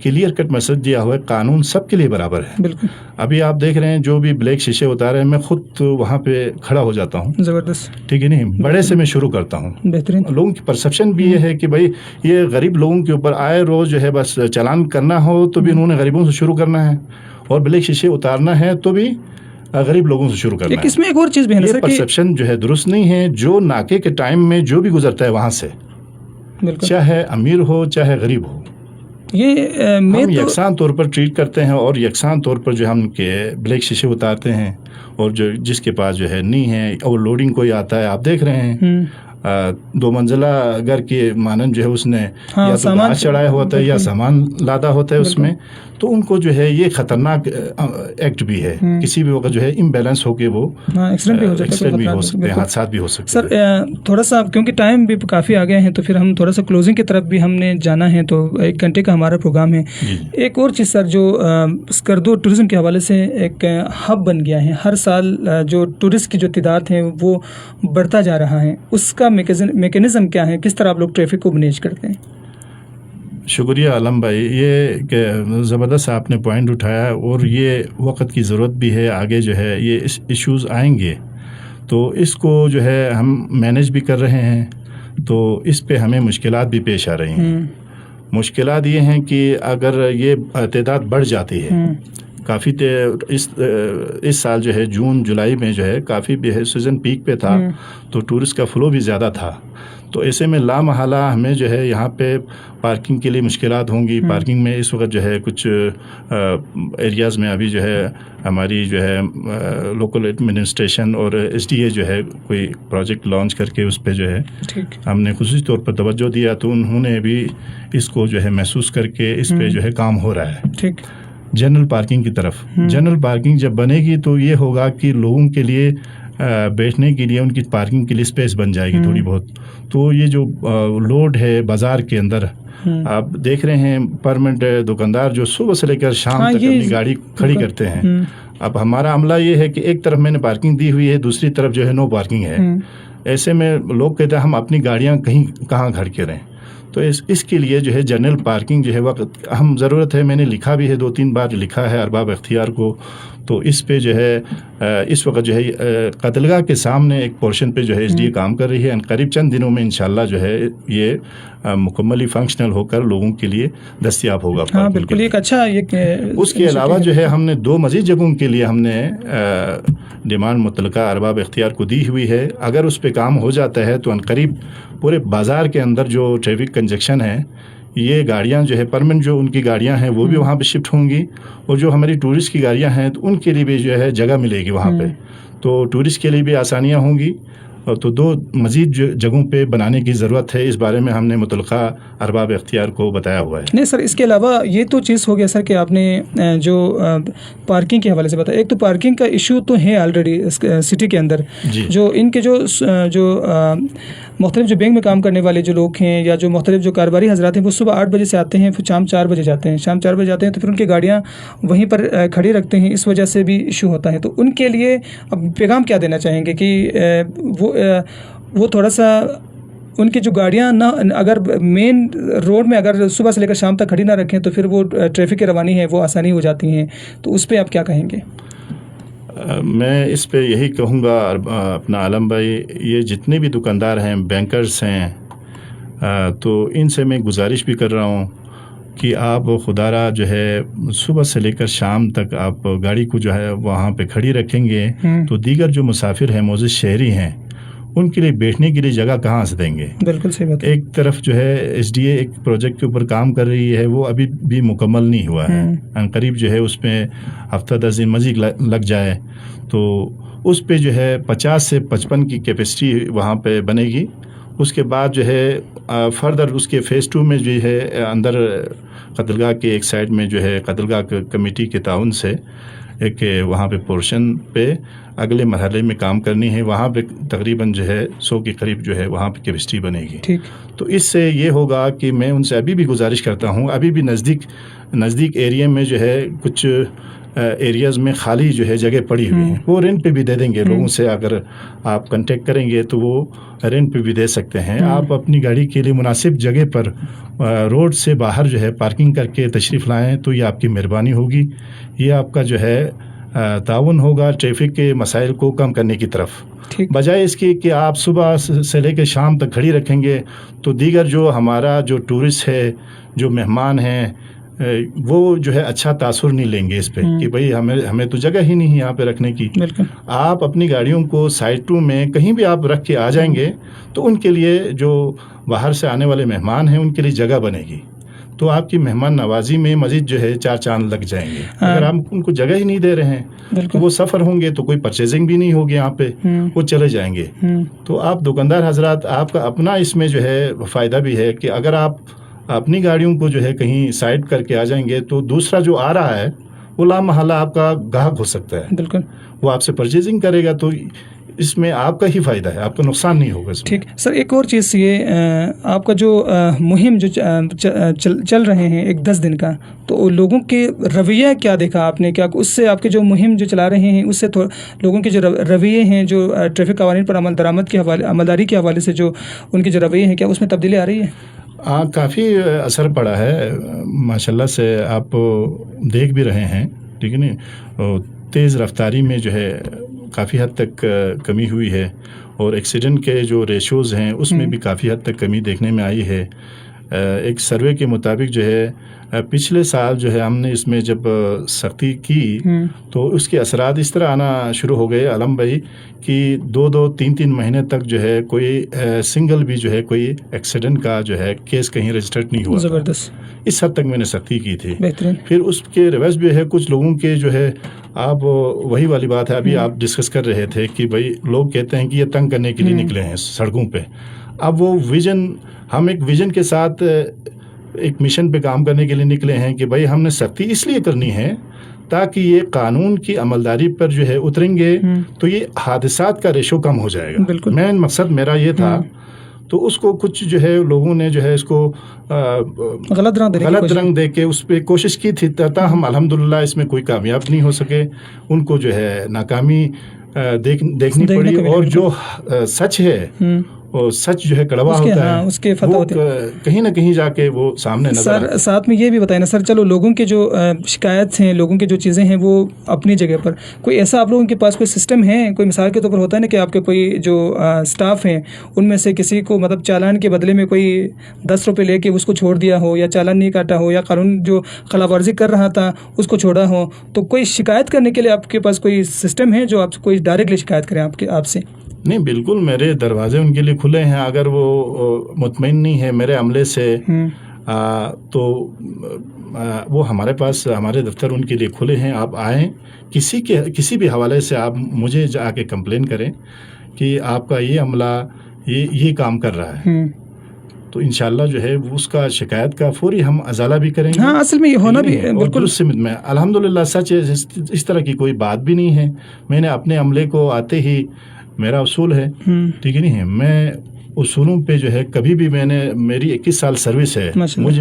کلیئر کٹ میسج دیا ہوا ہے، قانون سب کے لیے برابر ہے۔ بالکل، ابھی آپ دیکھ رہے ہیں جو بھی بلیک شیشے اتارے ہیں، میں خود وہاں پہ کھڑا ہو جاتا ہوں، زبردست، ٹھیک ہے نہیں، بڑے سے میں شروع کرتا ہوں۔ بہترین۔ لوگوں کی پرسپشن بھی یہ ہے کہ بھائی یہ غریب لوگوں کے اوپر آئے روز جو ہے بس چالان کرنا ہو تو بھی انہوں نے غریبوں سے شروع کرنا ہے، اور بلیک شیشے اتارنا ہے تو بھی غریب لوگوں سے شروع کرنا ہے۔ اس میں ایک اور چیز بھی ہے، یہ پرسپشن جو ہے درست نہیں ہے۔ جو ناکے کے ٹائم میں جو بھی گزرتا ہے وہاں سے، چاہے امیر ہو چاہے غریب ہو، یہ ہم یکساں طور پر ٹریٹ کرتے ہیں، اور یکساں طور پر جو ہم کے بلیک شیشے اتارتے ہیں، اور جو جس کے پاس جو ہے نہیں ہے، اوور لوڈنگ کوئی آتا ہے، آپ دیکھ رہے ہیں 2 منزلہ گھر کے مانند جو ہے اس نے یا تو گھاس چڑھایا ہوتا ہے یا سامان لادا ہوتا ہے اس میں، تو ان کو جو ہے یہ خطرناک ایکٹ بھی ہے، کسی بھی وقت جو ہے امبیلنس ہو کے وہ ایکسیڈنٹ بھی ہو سکتے ہیں، حادثات بھی ہو سکتے ہیں۔ سر تھوڑا سا کیونکہ ٹائم بھی کافی آ گئے ہیں، تو پھر ہم تھوڑا سا کلوزنگ کی طرف بھی ہم نے جانا ہے، تو 1 گھنٹے کا ہمارا پروگرام ہے۔ ایک اور چیز سر، جو اسکردو ٹورزم کے حوالے سے ایک ہب بن گیا ہے، ہر سال جو ٹورسٹ کی جو تعداد ہے وہ بڑھتا جا رہا ہے، اس کا میکینزم کیا ہے؟ کس طرح آپ لوگ ٹریفک کو مینیج کرتے ہیں؟ شکریہ عالم بھائی، یہ کہ زبردست آپ نے پوائنٹ اٹھایا، اور یہ وقت کی ضرورت بھی ہے، آگے جو ہے یہ ایشوز آئیں گے، تو اس کو جو ہے ہم مینیج بھی کر رہے ہیں، تو اس پہ ہمیں مشکلات بھی پیش آ رہی ہیں۔ مشکلات یہ ہیں کہ اگر یہ تعداد بڑھ جاتی ہے، کافی اس سال جو ہے جون جولائی میں جو ہے کافی سیزن پیک پہ تھا، تو ٹورسٹ کا فلو بھی زیادہ تھا، تو ایسے میں لامحالہ ہمیں جو ہے یہاں پہ پارکنگ کے لیے مشکلات ہوں گی۔ پارکنگ میں اس وقت جو ہے کچھ ایریاز میں ابھی جو ہے ہماری جو ہے لوکل ایڈمنسٹریشن اور SDA جو ہے کوئی پروجیکٹ لانچ کر کے اس پہ جو ہے ہم نے خصوصی طور پر توجہ دیا، تو انہوں نے بھی اس کو جو ہے محسوس کر کے اس پہ جو ہے کام ہو رہا ہے۔ جنرل پارکنگ کی طرف، جنرل پارکنگ جب بنے گی تو یہ ہوگا کہ لوگوں کے لیے بیٹھنے کے لیے ان کی پارکنگ کے لیے اسپیس بن جائے گی تھوڑی بہت، تو یہ جو لوڈ ہے بازار کے اندر، آپ دیکھ رہے ہیں پرمنٹ دکاندار جو صبح سے لے کر شام تک اپنی گاڑی کھڑی کرتے ہیں۔ اب ہمارا عملہ یہ ہے کہ ایک طرف میں نے پارکنگ دی ہوئی ہے، دوسری طرف جو ہے نو پارکنگ ہے، ایسے میں لوگ کہتے ہیں ہم اپنی گاڑیاں کہاں کھڑ کے رہیں، تو تو اس کے لیے جو ہے جنرل پارکنگ جو ہے وقت اہم ضرورت ہے. میں نے لکھا بھی ہے 2-3 بار لکھا ہے ارباب اختیار کو. تو اس پہ جو ہے اس وقت جو ہے قتلگاہ کے سامنے ایک پورشن پہ جو ہے SDA کام کر رہی ہے. قریب چند دنوں میں انشاءاللہ جو ہے یہ مکملی فنکشنل ہو کر لوگوں کے لیے دستیاب ہوگا. ہاں بالکل ایک اچھا اس کے علاوہ جو ہے ہم نے 2 مزید جگہوں کے لیے ہم نے ڈیمانڈ متعلقہ ارباب اختیار کو دی ہوئی ہے. اگر اس پہ کام ہو جاتا ہے تو عنقریب پورے بازار کے اندر جو ٹریفک کنجکشن ہے یہ گاڑیاں جو ہے پرمنٹ جو ان کی گاڑیاں ہیں وہ بھی وہاں پہ شفٹ ہوں گی, اور جو ہماری ٹورسٹ کی گاڑیاں ہیں تو ان کے لیے بھی جو ہے جگہ ملے گی وہاں پہ. تو ٹورسٹ کے لیے بھی آسانیاں ہوں گی. تو 2 مزید جگہوں پہ بنانے کی ضرورت ہے. اس بارے میں ہم نے متعلقہ ارباب اختیار کو بتایا ہوا ہے. نہیں سر, اس کے علاوہ یہ تو چیز ہو گیا سر کہ آپ نے جو پارکنگ کے حوالے سے بتایا. ایک تو پارکنگ کا ایشو تو ہے آلریڈی سٹی کے اندر. جو ان کے جو مختلف جو بینک میں کام کرنے والے جو لوگ ہیں یا جو مختلف جو کاروباری حضرات ہیں وہ صبح 8 بجے سے آتے ہیں, پھر شام 4 بجے جاتے ہیں. تو پھر ان کی گاڑیاں وہیں پر کھڑی رکھتے ہیں, اس وجہ سے بھی ایشو ہوتا ہے. تو ان کے لیے اب پیغام کیا دینا چاہیں گے کہ وہ تھوڑا سا ان کی جو گاڑیاں نہ اگر مین روڈ میں اگر صبح سے لے کر شام تک کھڑی نہ رکھیں تو پھر وہ ٹریفک کی روانی ہے وہ آسانی ہو جاتی ہیں. تو اس پہ آپ کیا کہیں گے؟ میں اس پہ یہی کہوں گا اپنا عالم بھائی, یہ جتنے بھی دکاندار ہیں, بینکرز ہیں, تو ان سے میں گزارش بھی کر رہا ہوں کہ آپ خدا را جو ہے صبح سے لے کر شام تک آپ گاڑی کو جو ہے وہاں پہ کھڑی رکھیں گے تو دیگر جو مسافر ہیں, معزز شہری ہیں, ان کے لیے بیٹھنے کے لیے جگہ کہاں سے دیں گے؟ بالکل صحیح بات. ایک طرف جو ہے SDA ایک پروجیکٹ کے اوپر کام کر رہی ہے, وہ ابھی بھی مکمل نہیں ہوا ہے. عنقریب جو ہے اس میں ہفتہ 10 دن مزید لگ جائے تو اس پہ جو ہے 50 سے 55 کی کیپیسٹی وہاں پہ بنے گی. اس کے بعد جو ہے فردر اس کے فیز 2 میں جو ہے اندر قتلگاہ کے ایک سائڈ میں جو ہے قتلگاہ کمیٹی کے تعاون سے ایک وہاں پہ پورشن پہ اگلے مرحلے میں کام کرنی ہے. وہاں پہ تقریباً جو ہے 100 کے قریب جو ہے وہاں پہ کیپیسٹی بنے گی. تو اس سے یہ ہوگا کہ میں ان سے ابھی بھی گزارش کرتا ہوں, ابھی بھی نزدیک ایریا میں جو ہے کچھ ایریاز میں خالی جو ہے جگہ پڑی ہوئی ہیں, وہ رینٹ پہ بھی دے دیں گے لوگوں سے. اگر آپ کنٹیکٹ کریں گے تو وہ رینٹ پہ بھی دے سکتے ہیں. آپ اپنی گاڑی کے لیے مناسب جگہ پر روڈ سے باہر جو ہے پارکنگ کر کے تشریف لائیں تو یہ آپ کی مہربانی ہوگی. یہ آپ کا جو ہے تعاون ہوگا ٹریفک کے مسائل کو کم کرنے کی طرف, بجائے اس کی کہ آپ صبح سے لے کے شام تک کھڑی رکھیں گے تو دیگر جو ہمارا جو ٹورسٹ ہے, جو مہمان ہیں, وہ جو ہے اچھا تاثر نہیں لیں گے اس پہ کہ بھئی ہمیں تو جگہ ہی نہیں ہے یہاں پہ رکھنے کی. آپ اپنی گاڑیوں کو سائڈ 2 میں کہیں بھی آپ رکھ کے آ جائیں گے تو ان کے لیے جو باہر سے آنے والے مہمان ہیں ان کے لیے جگہ بنے گی. تو آپ کی مہمان نوازی میں مزید جو ہے 4 چاند لگ جائیں گے. اگر آپ ان کو جگہ ہی نہیں دے رہے ہیں تو وہ سفر ہوں گے تو کوئی پرچیزنگ بھی نہیں ہوگی یہاں پہ, وہ چلے جائیں گے. تو آپ دکاندار حضرات, آپ کا اپنا اس میں جو ہے فائدہ بھی ہے کہ اگر آپ اپنی گاڑیوں کو جو ہے کہیں سائڈ کر کے آ جائیں گے تو دوسرا جو آ رہا ہے وہ لامحالہ آپ کا گاہک ہو سکتا ہے. بالکل, وہ آپ سے پرچیزنگ کرے گا تو اس میں آپ کا ہی فائدہ ہے, آپ کا نقصان نہیں ہوگا. ٹھیک سر, ایک اور چیز یہ آپ کا جو مہم جو چل رہے ہیں ایک 10 دن کا, تو لوگوں کے رویہ کیا دیکھا آپ نے؟ کیا اس سے آپ کے جو مہم جو چلا رہے ہیں اس سے لوگوں کے جو رویے ہیں جو ٹریفک قوانین پر عملداری کے حوالے سے جو ان کے جو رویے ہیں, کیا اس میں تبدیلی آ رہی ہے؟ ہاں, کافی اثر پڑا ہے ماشاءاللہ سے. آپ دیکھ بھی رہے ہیں, ٹھیک ہے نا, تیز رفتاری میں جو ہے کافی حد تک کمی ہوئی ہے, اور ایکسیڈنٹ کے جو ریشوز ہیں اس میں بھی کافی حد تک کمی دیکھنے میں آئی ہے. ایک سروے کے مطابق جو ہے پچھلے سال جو ہے ہم نے اس میں جب سختی کی تو اس کے اثرات اس طرح آنا شروع ہو گئے عالم بھائی کہ 2-3 مہینے تک جو ہے کوئی سنگل بھی جو ہے کوئی ایکسیڈنٹ کا جو ہے کیس کہیں رجسٹرڈ نہیں ہوا. زبردست, اس حد تک میں نے سختی کی تھی. پھر اس کے ریورس بھی ہے, کچھ لوگوں کے جو ہے آپ وہی والی بات ہے ابھی آپ ڈسکس کر رہے تھے کہ بھائی لوگ کہتے ہیں کہ یہ تنگ کرنے کے لیے نکلے ہیں سڑکوں پہ. اب وہ ہم ایک ویژن کے ساتھ ایک مشن پہ کام کرنے کے لیے نکلے ہیں کہ بھائی ہم نے سختی اس لیے کرنی ہے تاکہ یہ قانون کی عملداری پر جو ہے اتریں گے تو یہ حادثات کا ریشو کم ہو جائے گا. مین مقصد میرا یہ تھا. تو اس کو کچھ جو ہے لوگوں نے جو ہے اس کو غلط رنگ دے کے اس پہ کوشش کی تھی, تاہم الحمدللہ اس میں کوئی کامیاب نہیں ہو سکے. ان کو جو ہے ناکامی دیکھنی پڑی, اور جو سچ ہے اور سچ جو ہے کڑوا ہوتا ہے، ہاں اس کے فتح وہ ہوتے ہیں کہیں نہ کہیں جا کے وہ سامنے نظر آتا ہے۔ سر ساتھ میں یہ بھی بتائیں نا سر، چلو لوگوں کے جو شکایت ہیں، لوگوں کی جو چیزیں ہیں وہ اپنی جگہ پر، کوئی ایسا آپ لوگوں کے پاس کوئی سسٹم ہے؟ کوئی مثال کے طور پر ہوتا ہے نا کہ آپ کے کوئی جو اسٹاف ہیں ان میں سے کسی کو مطلب چالان کے بدلے میں کوئی 10 روپے لے کے اس کو چھوڑ دیا ہو، یا چالان نہیں کاٹا ہو، یا قانون جو خلاف ورزی کر رہا تھا اس کو چھوڑا ہو، تو کوئی شکایت کرنے کے لیے آپ کے پاس کوئی سسٹم ہے جو آپ کوئی ڈائریکٹلی شکایت کریں آپ سے؟ نہیں، بالکل میرے دروازے ان کے لیے کھلے ہیں۔ اگر وہ مطمئن نہیں ہے میرے عملے سے تو وہ ہمارے پاس، ہمارے دفتر ان کے لیے کھلے ہیں۔ آپ آئیں، کسی بھی حوالے سے آپ مجھے جا کے کمپلین کریں کہ آپ کا یہ عملہ یہ کام کر رہا ہے، تو انشاءاللہ جو ہے اس کا شکایت کا فوری ہم ازالہ بھی کریں گے۔ ہاں اصل میں یہ ہونا بھی بالکل سمت میں الحمدللہ سچ ہے، اس طرح کی کوئی بات بھی نہیں ہے۔ میں نے اپنے عملے کو آتے ہی، میرا اصول ہے، ٹھیک ہے نہیں ہے، میں اصولوں پہ جو ہے کبھی بھی میری 21 سال سروس ہے،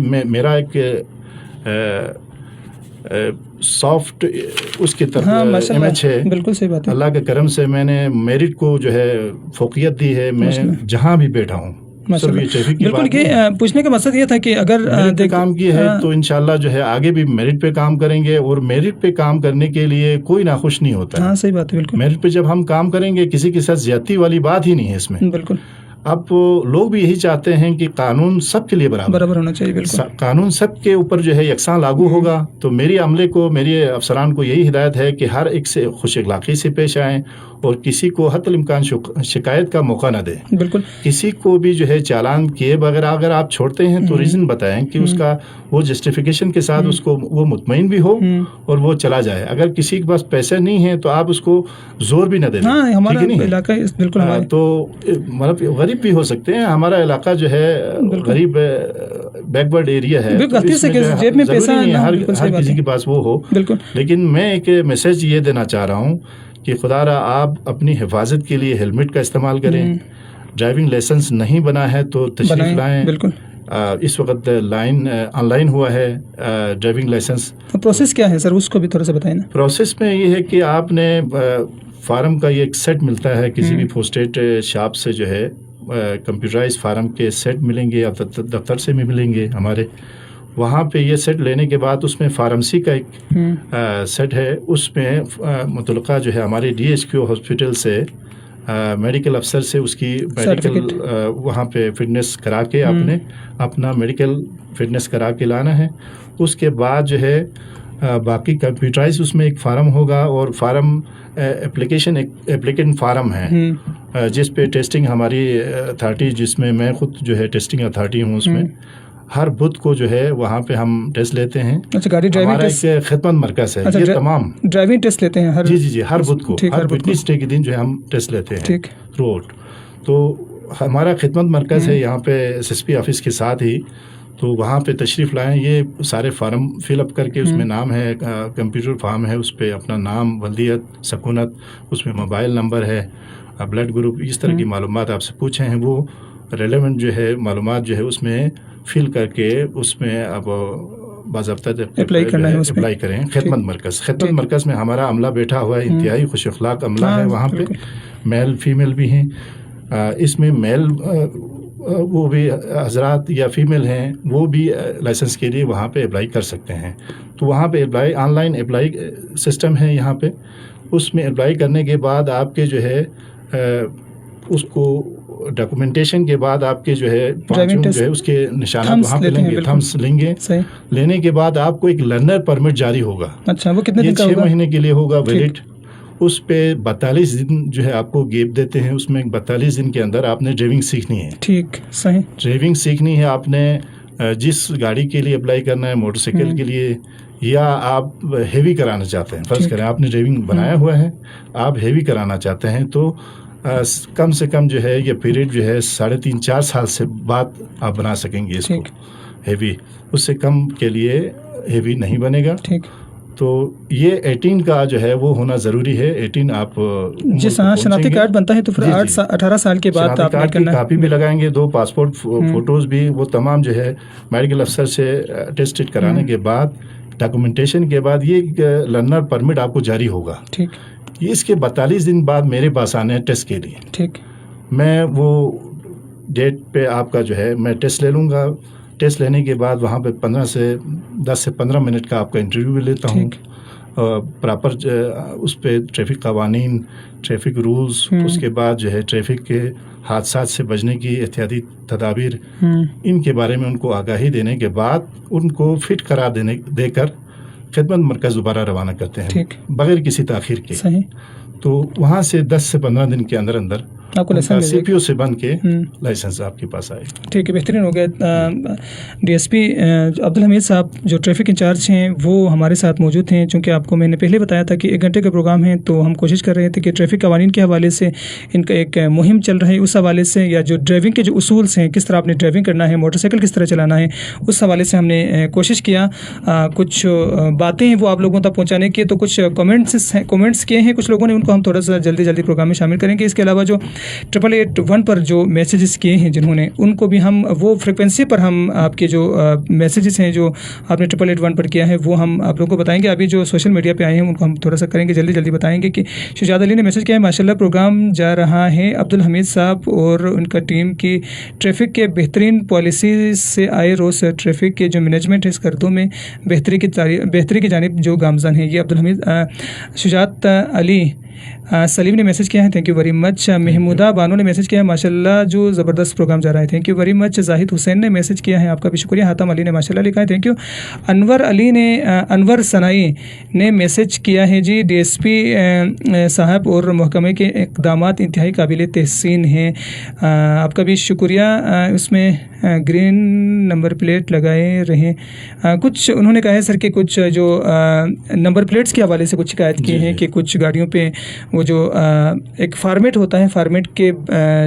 میرا ایک سافٹ اس کی طرف امیج ہے۔ بالکل صحیح بات ہے، اللہ کے کرم سے میں نے میرٹ کو جو ہے فوقیت دی ہے، میں جہاں بھی بیٹھا ہوں۔ بالکل، یہ پوچھنے کا مقصد یہ تھا کہ اگر کام کی ہے تو انشاءاللہ جو ہے آگے بھی میرٹ پہ کام کریں گے، اور میرٹ پہ کام کرنے کے لیے کوئی ناخوش نہیں ہوتا ہے۔ ہاں صحیح بات ہے، بالکل میرٹ پہ جب ہم کام کریں گے کسی کے ساتھ زیادتی والی بات ہی نہیں ہے اس میں۔ بالکل، اب لوگ بھی یہی چاہتے ہیں کہ قانون سب کے لیے برابر ہونا چاہیے، بالکل قانون سب کے اوپر جو ہے یکساں لاگو ہوگا۔ تو میری عملے کو، میرے افسران کو یہی ہدایت ہے کہ ہر ایک سے خوش اخلاقی سے پیش آئیں، اور کسی کو حتی الامکان شکایت کا موقع نہ دیں۔ بالکل، کسی کو بھی جو ہے چالان کیے بغیر اگر آپ چھوڑتے ہیں تو ریزن بتائیں کہ اس کا وہ جسٹیفیکیشن کے ساتھ اس کو وہ مطمئن بھی ہو اور وہ چلا جائے۔ اگر کسی کے پاس پیسے نہیں ہیں تو آپ اس کو زور بھی نہ دیں۔ ہمارا علاقہ بالکل تو مطلب غریب بھی ہو سکتے ہیں، ہمارا علاقہ جو ہے غریب بیک ورڈ ایریا ہے، جیب میں پیسہ ہر کسی کے پاس وہ ہو۔ لیکن میں ایک میسج یہ دینا چاہ رہا ہوں کہ خدا را آپ اپنی حفاظت کے لیے ہیلمٹ کا استعمال کریں۔ ڈرائیونگ لائسنس نہیں بنا ہے تو تشریف لائیں۔ بالکل، اس وقت آن لائن ہوا ہے ڈرائیونگ لائسنس۔ پروسیس کیا ہے سر، اس کو بھی تھوڑا سا بتائیں نا۔ پروسیس میں یہ ہے کہ آپ نے فارم کا یہ ایک سیٹ ملتا ہے کسی بھی پوسٹیٹ شاپ سے، جو ہے کمپیوٹرائز فارم کے سیٹ ملیں گے، یا دفتر سے بھی ملیں گے ہمارے وہاں پہ۔ یہ سیٹ لینے کے بعد اس میں فارمیسی کا ایک سیٹ ہے، اس میں متعلقہ جو ہے ہمارے DHQ ہاسپٹل سے میڈیکل افسر سے اس کی میڈیکل وہاں پہ فٹنس کرا کے اپنا میڈیکل فٹنس کرا کے لانا ہے۔ اس کے بعد جو ہے باقی کمپیوٹرائز اس میں ایک فارم ہوگا، اور فارم ایپلیکینٹ فارم ہے جس پہ ٹیسٹنگ ہماری اتھارٹی، جس میں میں خود جو ہے ٹیسٹنگ اتھارٹی ہوں، اس میں ہر بدھ کو جو ہے وہاں پہ ہم ٹیسٹ لیتے ہیں۔ ہمارا ایک خدمت مرکز ہے، یہ تمام ڈرائیونگ ٹیسٹ لیتے ہیں جی ہر بدھ کو، ہر وٹنس ڈے کے دن جو ہے ہم ٹیسٹ لیتے ہیں تھرو آؤٹ۔ تو ہمارا خدمت مرکز ہے یہاں پہ SSP آفس کے ساتھ ہی، تو وہاں پہ تشریف لائیں۔ یہ سارے فارم فل اپ کر کے اس میں نام ہے، کمپیوٹر فارم ہے، اس پہ اپنا نام، ولدیت، سکونت، اس میں موبائل نمبر ہے، بلڈ گروپ، اس طرح کی معلومات آپ سے پوچھے ہیں، وہ ریلیونٹ جو ہے معلومات جو ہے اس میں فل کر کے اس میں اب باضابطہ اپلائی کریں۔ خدمت مرکز میں ہمارا عملہ بیٹھا ہوا ہے، انتہائی خوش اخلاق عملہ ہے وہاں پہ، میل فیمیل بھی ہیں۔ اس میں میل وہ بھی حضرات یا فیمیل ہیں، وہ بھی لائسنس کے لیے وہاں پہ اپلائی کر سکتے ہیں۔ تو وہاں پہ آن لائن اپلائی سسٹم ہے یہاں پہ۔ اس میں اپلائی کرنے کے بعد آپ کے جو ہے اس کو ڈاکومنٹیشن کے بعد آپ کے جو ہے جو ہے اس کے نشانات وہاں پہ لیں گے، تھمس لیں گے۔ لینے کے بعد آپ کو ایک لرنر پرمٹ جاری ہوگا۔ اچھا، وہ کتنے دن کا ہوگا؟ 6 مہینے کے لیے ہوگا ویلڈ۔ اس پہ 42 دن جو ہے آپ کو گیپ دیتے ہیں، اس میں 42 دن کے اندر آپ نے ڈرائیونگ سیکھنی ہے۔ ٹھیک، صحیح، ڈرائیونگ سیکھنی ہے آپ نے۔ جس گاڑی کے لیے اپلائی کرنا ہے، موٹر سائیکل کے لیے، یا آپ ہیوی کرانا چاہتے ہیں، فرض کریں آپ نے ڈرائیونگ بنایا ہوا ہے، آپ ہیوی کرانا چاہتے ہیں، تو کم سے کم جو ہے یہ پیریڈ جو ہے 3.5-4 سال سے بعد آپ بنا سکیں گے اس کو ہیوی۔ اس سے کم کے لیے ہیوی نہیں بنے گا۔ تو یہ 18 کا جو ہے وہ ہونا ضروری ہے۔ 18 آپ شناختی کارڈ بنتا ہے تو پھر 18 سال کے بعد آپ کارڈ کی کاپی بھی لگائیں گے، 2 پاسپورٹ فوٹوز بھی، وہ تمام جو ہے میڈیکل افسر سے ٹیسٹ کرانے کے بعد، ڈاکومنٹیشن کے بعد یہ لرنر پرمٹ آپ کو جاری ہوگا۔ اس کے 42 دن بعد میرے پاس آنے ہیں ٹیسٹ کے لیے۔ میں وہ ڈیٹ پہ آپ کا جو ہے میں ٹیسٹ لے لوں گا. ٹیسٹ لینے کے بعد وہاں پہ 10 سے 15 منٹ کا آپ کا انٹرویو بھی لیتا ہوں. پراپر اس پہ ٹریفک قوانین، ٹریفک رولز، اس کے بعد جو ہے ٹریفک کے حادثات سے بچنے کی احتیاطی تدابیر، ان کے بارے میں ان کو آگاہی دینے کے بعد ان کو فٹ قرار دے کر خدمت مرکز دوبارہ روانہ کرتے ہیں بغیر کسی تاخیر کے. تو وہاں سے 10 سے 15 دن کے اندر اندر آپ کو لائسنس سی پی او سے بن کے لائسنس آپ کے پاس آئے. ٹھیک ہے، بہترین ہو گیا. ڈی ایس پی عبدالحمید صاحب جو ٹریفک انچارج ہیں وہ ہمارے ساتھ موجود ہیں. چونکہ آپ کو میں نے پہلے بتایا تھا کہ 1 گھنٹے کا پروگرام ہے، تو ہم کوشش کر رہے تھے کہ ٹریفک قوانین کے حوالے سے ان کا ایک مہم چل رہا ہے، اس حوالے سے یا جو ڈرائیونگ کے جو اصولس ہیں، کس طرح آپ نے ڈرائیونگ کرنا ہے، موٹر سائیکل کس طرح چلانا ہے، اس حوالے سے ہم نے کوشش کیا. کچھ باتیں ہیں وہ آپ لوگوں تک پہنچانے کی. تو کچھ کامنٹس کیے ہیں کچھ لوگوں نے، ان کو ہم تھوڑا سا جلدی پروگرام میں شامل کریں گے. اس کے علاوہ جو 888 پر جو میسیجز کیے ہیں جنہوں نے، ان کو بھی ہم وہ فریکوینسی پر ہم آپ کے جو میسیجز ہیں جو آپ نے 888 پر کیا ہے وہ ہم آپ لوگوں کو بتائیں گے. ابھی جو سوشل میڈیا پہ آئے ہیں ان کو ہم تھوڑا سا کریں گے، جلدی بتائیں گے کہ شجاعت علی نے میسیج کیا ہے. ماشاءاللہ پروگرام جا رہا ہے. عبدالحمید صاحب اور ان کا ٹیم کی ٹریفک کے بہترین پالیسی سے آئے روز ٹریفک کے جو مینجمنٹ ہے اس کردوں میں بہتری کی جانب جو گامزن ہے. یہ عبدالحمید شجاعت علی سلیم نے میسیج کیا ہے، thank you very much. Mahmooda Bano نے میسیج کیا ہے، ماشاءاللہ جو زبردست پروگرام جا رہا ہے، تھینک یو ویری مچ. زاہد حسین نے میسیج کیا ہے، آپ کا بھی شکریہ. حاتم علی نے ماشاءاللہ لکھا ہے، تھینک یو. انور ثنائی نے میسیج کیا ہے، جی ڈی ایس پی صاحب اور محکمے کے اقدامات انتہائی قابل تحسین ہیں، آپ کا بھی شکریہ. اس میں گرین نمبر پلیٹ لگائے رہیں. کچھ انہوں نے کہا ہے سر کہ کچھ جو نمبر پلیٹس کے حوالے سے کچھ شکایت کی ہیں کہ کچھ گاڑیوں پہ وہ جو ایک فارمیٹ ہوتا ہے، فارمیٹ کے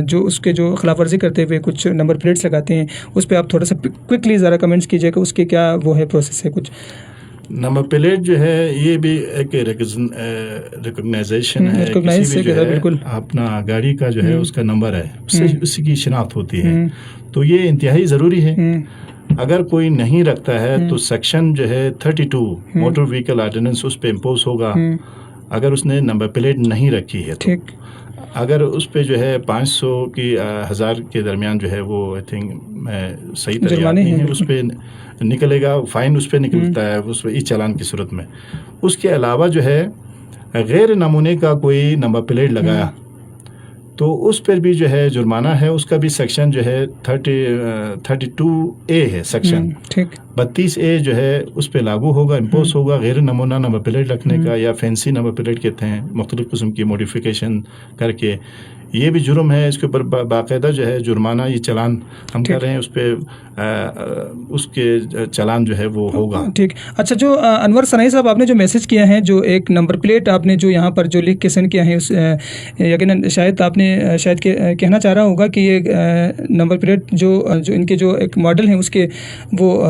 جو اس کے جو خلاف ورزی کرتے ہوئے کچھ نمبر پلیٹس لگاتے ہیں، اس پہ آپ تھوڑا سا کوئکلی ذرا کمنٹس کیجیے کہ اس کے کیا وہ ہے پروسیس ہے. کچھ نمبر پلیٹ جو ہے یہ بھی ایک ریکگنائزیشن ہے، کسی بھی جو ہے اپنا گاڑی کا جو ہے اس کا نمبر ہے، اسی کی شناخت ہوتی ہے. تو یہ انتہائی ضروری ہے. اگر کوئی نہیں رکھتا ہے تو سیکشن جو ہے 32 موٹر وہیکل آرڈیننس اس پہ امپوز ہوگا اگر اس نے نمبر پلیٹ نہیں رکھی ہے. تو اگر اس پہ جو ہے 500 کی 1000 کے درمیان جو ہے وہ آئی تھنک صحیح طریقہ نہیں ہے، اس پہ نکلے گا فائن، اس پہ نکلتا ہے اس پہ ای چالان کی صورت میں. اس کے علاوہ جو ہے غیر نمونے کا کوئی نمبر پلیٹ لگایا تو اس پر بھی جو ہے جرمانہ ہے. اس کا بھی سیکشن جو ہے 32A ہے، سیکشن 32A جو ہے اس پہ لاگو ہوگا، امپوز ہوگا. غیر نمونہ نمبر پلیٹ رکھنے کا یا فینسی نمبر پلیٹ کہتے ہیں، مختلف قسم کی موڈیفیکیشن کر کے، یہ بھی جرم ہے. اس کے اوپر باقاعدہ جو ہے جرمانہ، یہ چلان ہم کر رہے ہیں، اس پہ اس کے چلان جو ہے وہ ہوگا. ٹھیک. اچھا، جو انور ثنائی صاحب آپ نے جو میسج کیا ہے، جو ایک نمبر پلیٹ آپ نے جو یہاں پر جو لکھ کے سینڈ کیا ہے، اس یقیناً شاید آپ نے کہنا چاہ رہا ہوگا کہ یہ نمبر پلیٹ جو ان کے جو ایک ماڈل ہیں اس کے وہ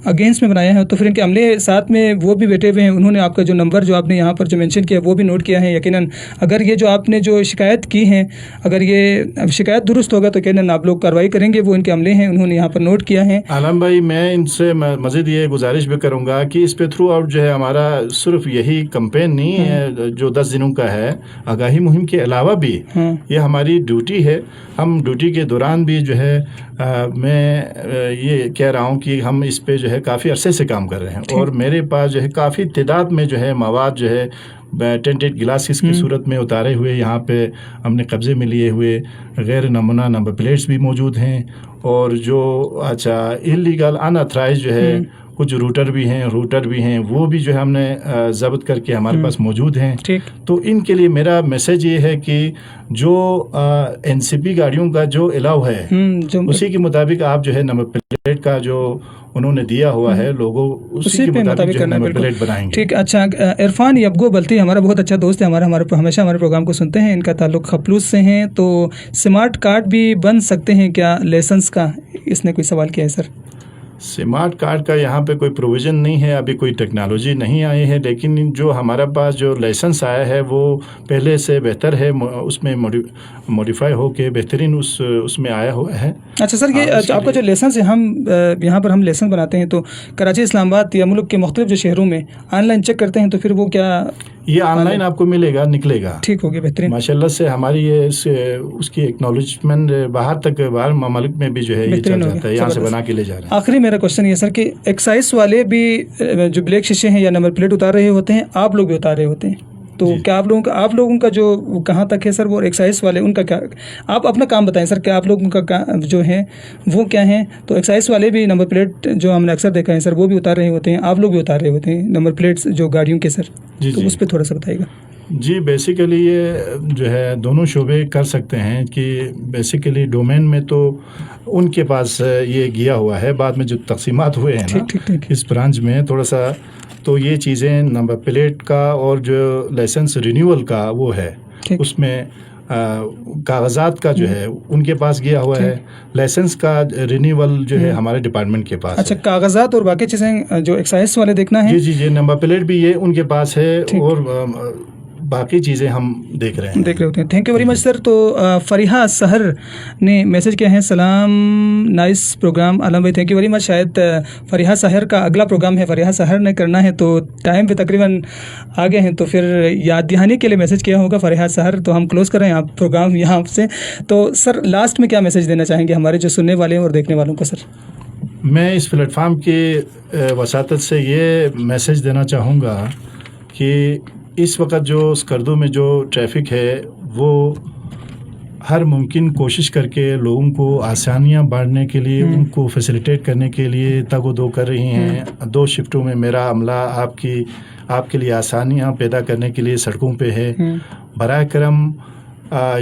اگینسٹ میں بنایا ہے، تو پھر ان کے عملے ساتھ میں وہ بھی بیٹھے ہوئے ہیں، انہوں نے آپ کا جو نمبر جو آپ نے یہاں پر جو مینشن کیا وہ بھی نوٹ کیا ہے. یقیناً اگر یہ جو آپ نے جو شکایت کی ہے، اگر یہ شکایت درست ہوگا تو یقیناً آپ لوگ کارروائی کریں گے. وہ ان کے عملے ہیں، انہوں نے یہاں پر نوٹ کیا ہے. عالم بھائی، میں ان سے مزید یہ گزارش بھی کروں گا کہ اس پہ تھرو آؤٹ جو ہے ہمارا صرف یہی کمپین نہیں ہے جو 10 دنوں کا ہے، آگاہی مہم کے علاوہ بھی یہ ہماری ڈیوٹی ہے. ہم ڈیوٹی کے دوران بھی جو ہے میں یہ کہہ رہا ہوں کہ ہم اس پہ جو ہے کافی عرصے سے کام کر رہے ہیں، اور میرے پاس جو ہے کافی تعداد میں جو ہے مواد جو ہے ٹینٹڈ گلاسز کی صورت میں اتارے ہوئے یہاں پہ ہم نے قبضے میں لیے ہوئے غیر نمونہ نمبر پلیٹس بھی موجود ہیں، اور جو انلیگل ان اتھرائز جو ہے کچھ روٹر بھی ہیں وہ بھی جو ہے ہم نے ضبط کر کے ہمارے پاس موجود ہیں. تو ان کے لیے میرا میسج یہ ہے کہ جو NCP گاڑیوں کا جو الاؤ ہے اسی کے مطابق آپ جو ہے نمبر پلیٹ کا جو انہوں نے دیا ہوا ہے لوگوں اسی کے مطابق جو نمبر پلیٹ بنائیں گے. ٹھیک. اچھا، عرفان یبگو بلتی ہمارا بہت اچھا دوست ہے، ہمیشہ ہمارے پروگرام کو سنتے ہیں. ان کا تعلق خپلوس سے ہیں. تو سمارٹ کارڈ بھی بن سکتے ہیں کیا لائسنس کا؟ اس نے کوئی سوال کیا ہے سر. سمارٹ کارڈ کا یہاں پہ کوئی پروویژن نہیں ہے، ابھی کوئی ٹیکنالوجی نہیں آئی ہے، لیکن جو ہمارے پاس جو لائسنس آیا ہے وہ پہلے سے بہتر ہے، اس میں موڈیفائی ہو کے بہترین اس میں آیا ہوا ہے. اچھا سر، یہ آپ کا جو لائسنس ہے، ہم یہاں پر ہم لائسنس بناتے ہیں تو کراچی، اسلام آباد یا ملک کے مختلف جو شہروں میں آن لائن چیک کرتے ہیں، تو پھر وہ کیا یہ آن لائن آپ کو ملے گا, نکلے گا. ٹھیک ہو گیا, بہترین. ماشاء اللہ سے ہماری یہ اس کی ایکنالجمنٹ باہر ممالک میں بھی جو ہے یہ چل جاتا ہے, یہاں سے بنا کے لے جا رہے ہیں. آخری میرا کوشچن یہ سر کہ ایکسائز والے بھی جو بلیک شیشے ہیں یا نمبر پلیٹ اتار رہے ہوتے ہیں, آپ لوگ بھی اتار رہے ہوتے ہیں, تو کیا آپ لوگوں کا جو کہاں تک ہے سر, وہ ایکسائز والے ان کا کیا, آپ اپنا کام بتائیں سر کہ آپ لوگوں کا جو ہے وہ کیا ہیں. تو ایکسائز والے بھی نمبر پلیٹ جو ہم نے اکثر دیکھا ہے سر, وہ بھی اتار رہے ہوتے ہیں, آپ لوگ بھی اتار رہے ہوتے ہیں نمبر پلیٹس جو گاڑیوں کے سر, تو اس پہ تھوڑا سا بتائیے گا. جی, بیسیکلی یہ جو ہے دونوں شعبے کر سکتے ہیں کہ بیسیکلی ڈومین میں تو ان کے پاس یہ گیا ہوا ہے, بعد میں جو تقسیمات ہوئے ہیں نا اس برانچ میں تھوڑا سا, تو یہ چیزیں نمبر پلیٹ کا اور جو لائسنس رینیول کا وہ ہے اس میں کاغذات کا جو ہے ان کے پاس گیا ہوا ہے, لائسنس کا رینیول جو ہے ہمارے ڈپارٹمنٹ کے پاس. اچھا, کاغذات اور باقی چیزیں جو ایکسائز والے دیکھنا ہے. جی, نمبر پلیٹ بھی یہ ان کے پاس ہے اور باقی چیزیں ہم دیکھ رہے ہوتے ہیں. تھینک یو ویری مچ سر. تو فریحہ سحر نے میسج کیا ہے, سلام, نائس پروگرام عالم بھائی, تھینک یو ویری مچ. شاید فریحہ سحر کا اگلا پروگرام ہے, فریحہ سحر نے کرنا ہے, تو ٹائم پہ تقریباً آگے ہیں, تو پھر یاد دہانی کے لیے میسج کیا ہوگا فریحہ سحر. تو ہم کلوز کر رہے ہیں آپ پروگرام یہاں سے. تو سر لاسٹ میں کیا میسج دینا چاہیں گے ہمارے جو سننے والے ہیں اور دیکھنے والوں کو سر؟ میں اس پلیٹ فارم کی وساطت سے یہ میسج دینا چاہوں گا کہ اس وقت جو اسکردو میں جو ٹریفک ہے وہ ہر ممکن کوشش کر کے لوگوں کو آسانیاں بانٹنے کے لیے, ان کو فیسیلیٹیٹ کرنے کے لیے تگ و دو کر رہی ہیں. 2 شفٹوں میں میرا عملہ آپ کے لیے آسانیاں پیدا کرنے کے لیے سڑکوں پہ ہے. براہ کرم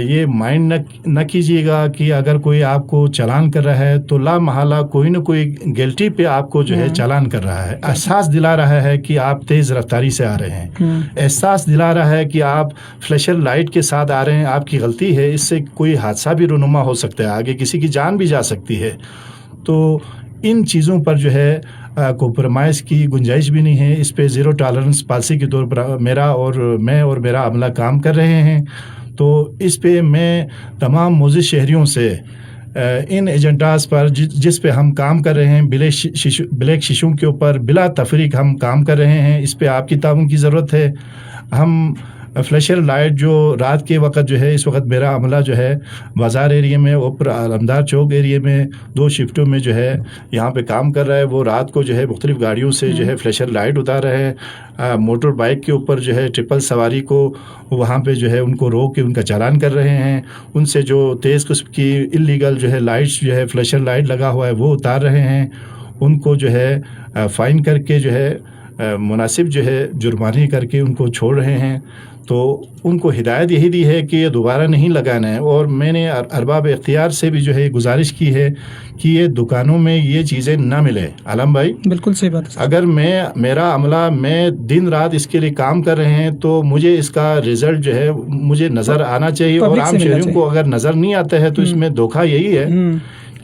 یہ مائنڈ نہ کیجیے گا کہ اگر کوئی آپ کو چالان کر رہا ہے تو لا محالہ کوئی نہ کوئی گلٹی پہ آپ کو جو ہے چالان کر رہا ہے. احساس دلا رہا ہے کہ آپ تیز رفتاری سے آ رہے ہیں, احساس دلا رہا ہے کہ آپ فلیشر لائٹ کے ساتھ آ رہے ہیں, آپ کی غلطی ہے, اس سے کوئی حادثہ بھی رونما ہو سکتا ہے, آگے کسی کی جان بھی جا سکتی ہے. تو ان چیزوں پر جو ہے کمپرومائز کی گنجائش بھی نہیں ہے. اس پہ زیرو ٹالرنس پالیسی کے طور پر میں اور میرا عملہ کام کر رہے ہیں. تو اس پہ میں تمام معزز شہریوں سے ان ایجنڈاز پر جس پہ ہم کام کر رہے ہیں, بلیک شیشوں کے اوپر بلا تفریق ہم کام کر رہے ہیں, اس پہ آپ کی تعاون کی ضرورت ہے. ہم فلیشر لائٹ جو رات کے وقت جو ہے, اس وقت میرا عملہ جو ہے بازار ایریے میں, اوپر علمدار چوک ایریے میں 2 شفٹوں میں جو ہے یہاں پہ کام کر رہا ہے. وہ رات کو جو ہے مختلف گاڑیوں سے جو ہے فلیشر لائٹ اتار رہے ہیں. موٹر بائک کے اوپر جو ہے ٹرپل سواری کو وہاں پہ جو ہے ان کو روک کے ان کا چالان کر رہے ہیں. ان سے جو تیز قسم کی انلیگل جو ہے لائٹس جو ہے فلیشر لائٹ لگا ہوا ہے وہ اتار رہے ہیں. ان کو جو ہے فائن کر کے جو ہے مناسب جو ہے جرمانے کر کے ان کو چھوڑ رہے ہیں. تو ان کو ہدایت یہی دی ہے کہ یہ دوبارہ نہیں لگانا ہے. اور میں نے ارباب اختیار سے بھی جو ہے گزارش کی ہے کہ یہ دکانوں میں یہ چیزیں نہ ملے. عالم بھائی بالکل صحیح بات ہے. اگر میرا عملہ میں دن رات اس کے لیے کام کر رہے ہیں تو مجھے اس کا رزلٹ جو ہے مجھے نظر آنا چاہیے. اور عام شہریوں کو اگر نظر نہیں آتا ہے تو اس میں دھوکہ یہی ہے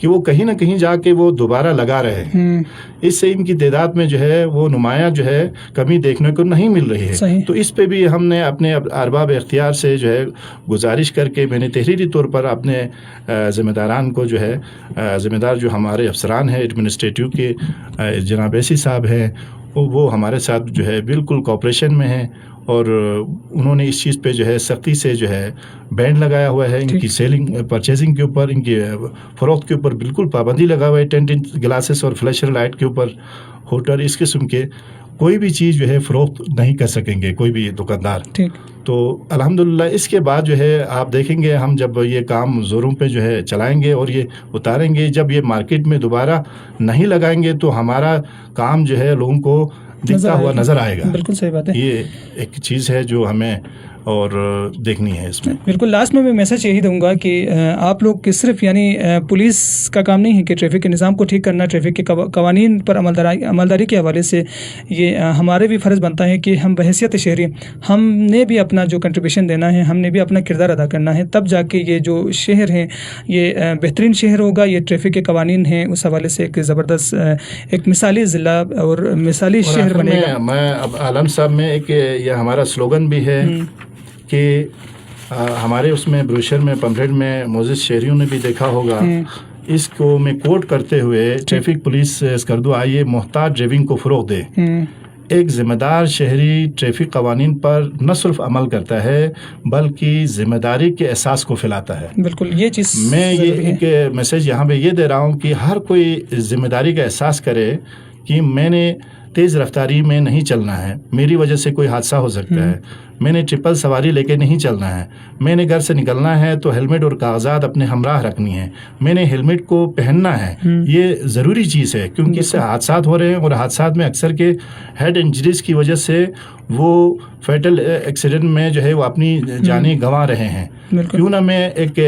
کہ وہ کہیں نہ کہیں جا کے وہ دوبارہ لگا رہے ہیں. اس سے ان کی تعداد میں جو ہے وہ نمایاں جو ہے کمی دیکھنے کو نہیں مل رہی ہے. تو اس پہ بھی ہم نے اپنے ارباب اختیار سے جو ہے گزارش کر کے میں نے تحریری طور پر اپنے ذمہ داران کو جو ہے ذمہ دار جو ہمارے افسران ہیں ایڈمنسٹریٹو کے جناب ایسی صاحب ہیں, وہ ہمارے ساتھ جو ہے بالکل کوآپریشن میں ہیں. اور انہوں نے اس چیز پہ جو ہے سختی سے جو ہے بینڈ لگایا ہوا ہے. ان کی سیلنگ پرچیزنگ کے اوپر, ان کی فروخت کے اوپر بالکل پابندی لگا ہوا ہے. ٹینٹ گلاسز اور فلیشر لائٹ کے اوپر ہوٹل اس قسم کے کوئی بھی چیز جو ہے فروخت نہیں کر سکیں گے کوئی بھی دکاندار. تو الحمدللہ اس کے بعد جو ہے آپ دیکھیں گے ہم جب یہ کام زوروں پہ جو ہے چلائیں گے اور یہ اتاریں گے, جب یہ مارکیٹ میں دوبارہ نہیں لگائیں گے تو ہمارا کام جو ہے لوگوں کو دکھتا ہوا نظر آئے گا. بالکل صحیح بات ہے. یہ ایک چیز ہے جو ہمیں اور دیکھنی ہے اس میں. بالکل لاسٹ میں میسج یہی دوں گا کہ آپ لوگ کی صرف یعنی پولیس کا کام نہیں ہے کہ ٹریفک کے نظام کو ٹھیک کرنا, ٹریفک کے قوانین پر عملداری کے حوالے سے یہ ہمارے بھی فرض بنتا ہے کہ ہم بحیثیت شہری ہم نے بھی اپنا جو کنٹریبیوشن دینا ہے, ہم نے بھی اپنا کردار ادا کرنا ہے, تب جا کے یہ جو شہر ہیں یہ بہترین شہر ہوگا. یہ ٹریفک کے قوانین ہیں اس حوالے سے ایک زبردست ایک مثالی ضلع اور مثالی شہر بنے گا. میں عالم صاحب میں ایک یہ ہمارا سلوگن بھی ہے کہ ہمارے اس میں بروشر میں پمفلیٹ میں معزز شہریوں نے بھی دیکھا ہوگا, اس کو میں کوٹ کرتے ہوئے ٹریفک پولیس اسکردو آئیے محتاط ڈرائیونگ کو فروغ دے. ایک ذمہ دار شہری ٹریفک قوانین پر نہ صرف عمل کرتا ہے بلکہ ذمہ داری کے احساس کو پھیلاتا ہے. بالکل یہ چیز میں یہ ایک میسیج یہاں پہ یہ دے رہا ہوں کہ ہر کوئی ذمہ داری کا احساس کرے کہ میں نے تیز رفتاری میں نہیں چلنا ہے, میری وجہ سے کوئی حادثہ ہو سکتا ہے, میں نے ٹرپل سواری لے کے نہیں چلنا ہے, میں نے گھر سے نکلنا ہے تو ہیلمٹ اور کاغذات اپنے ہمراہ رکھنی ہے, میں نے ہیلمٹ کو پہننا ہے. یہ ضروری چیز ہے کیونکہ اس سے حادثات ہو رہے ہیں اور حادثات میں اکثر کے ہیڈ انجریز کی وجہ سے وہ فیٹل ایکسیڈنٹ میں جو ہے وہ اپنی جانیں گنوا رہے ہیں. کیوں نہ میں ایک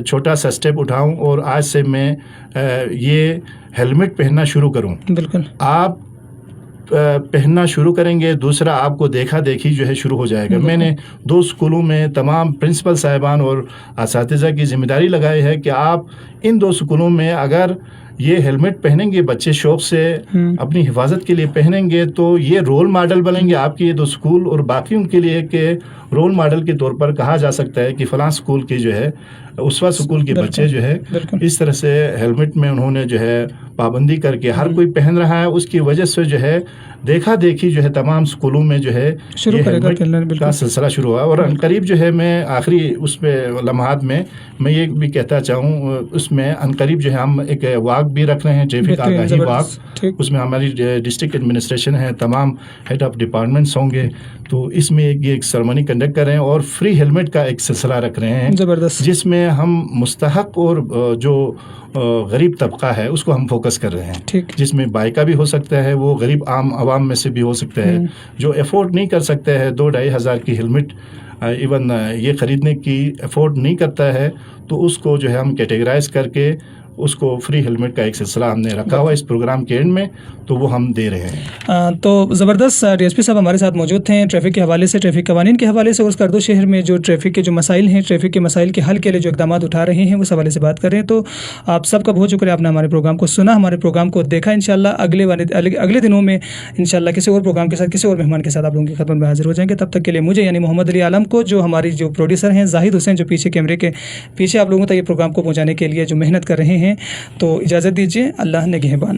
چھوٹا سا اسٹیپ اٹھاؤں اور آج سے میں یہ ہیلمٹ پہننا شروع کروں. بالکل آپ پہننا شروع کریں گے, دوسرا آپ کو دیکھا دیکھی جو ہے شروع ہو جائے گا. میں نے 2 اسکولوں میں تمام پرنسپل صاحبان اور اساتذہ کی ذمہ داری لگائی ہے کہ آپ ان 2 اسکولوں میں اگر یہ ہیلمٹ پہنیں گے, بچے شوق سے اپنی حفاظت کے لیے پہنیں گے تو یہ رول ماڈل بنیں گے آپ کے یہ 2 اسکول, اور باقیوں کے لیے کہ رول ماڈل کے طور پر کہا جا سکتا ہے کہ فلاں اسکول کے جو ہے اسوا اسکول کے بچے جو ہے اس طرح سے ہیلمٹ میں انہوں نے جو ہے پابندی کر کے ہر کوئی پہن رہا ہے. اس کی وجہ سے جو ہے دیکھا دیکھی جو ہے تمام اسکولوں میں جو ہے یہ ہیلمٹ کا سلسلہ شروع ہوا. اور عنقریب جو ہے میں آخری اس پہ لمحات میں یہ بھی کہتا چاہوں, اس میں عنقریب جو ہے ہم ایک واک بھی رکھ رہے ہیں, ٹریفک آگاہی واک. اس میں ہماری ڈسٹرکٹ ایڈمنسٹریشن ہے, تمام ہیڈ آف ڈپارٹمنٹس ہوں گے, تو اس میں ایک سرمنی کنڈکٹ کر رہے ہیں اور فری ہیلمٹ کا ایک سلسلہ رکھ رہے ہیں زبردست, جس میں ہم مستحق اور جو غریب طبقہ ہے اس کو ہم فوکس کر رہے ہیں. جس میں بائیکا بھی ہو سکتا ہے, وہ غریب عام عوام میں سے بھی ہو سکتا ہے جو افورڈ نہیں کر سکتا ہے 2-2.5 ہزار کی ہیلمٹ ایون یہ خریدنے کی افورڈ نہیں کرتا ہے, تو اس کو جو ہے ہم کیٹیگرائز کر کے اس کو فری ہیلمٹ کا ایک سلسلہ ہم نے رکھا ہوا اس پروگرام کے اینڈ میں, تو وہ ہم دے رہے ہیں. تو زبردست, ڈی ایس پی صاحب ہمارے ساتھ موجود تھے. ٹریفک کے حوالے سے, ٹریفک قوانین کے حوالے سے, اور اسکردو شہر میں جو ٹریفک کے جو مسائل ہیں, ٹریفک کے مسائل کے حل کے لیے جو اقدامات اٹھا رہے ہیں اس حوالے سے بات کر رہے ہیں. تو آپ سب کا بہت شکریہ, آپ نے ہمارے پروگرام کو سنا, ہمارے پروگرام کو دیکھا. انشاءاللہ اگلے دنوں میں انشاءاللہ کسی اور پروگرام کے ساتھ, کسی اور مہمان کے ساتھ آپ لوگوں کی خدمت میں حاضر ہو جائیں گے. تب تک کے لیے مجھے یعنی محمد علی عالم کو, جو ہماری جو پروڈیوسر ہیں زاہد حسین, جو پیچھے کیمرے کے پیچھے آپ لوگوں تک یہ پروگرام کو پہنچانے کے لیے جو محنت کر رہے ہیں, تو اجازت دیجیے. اللہ نگہبان.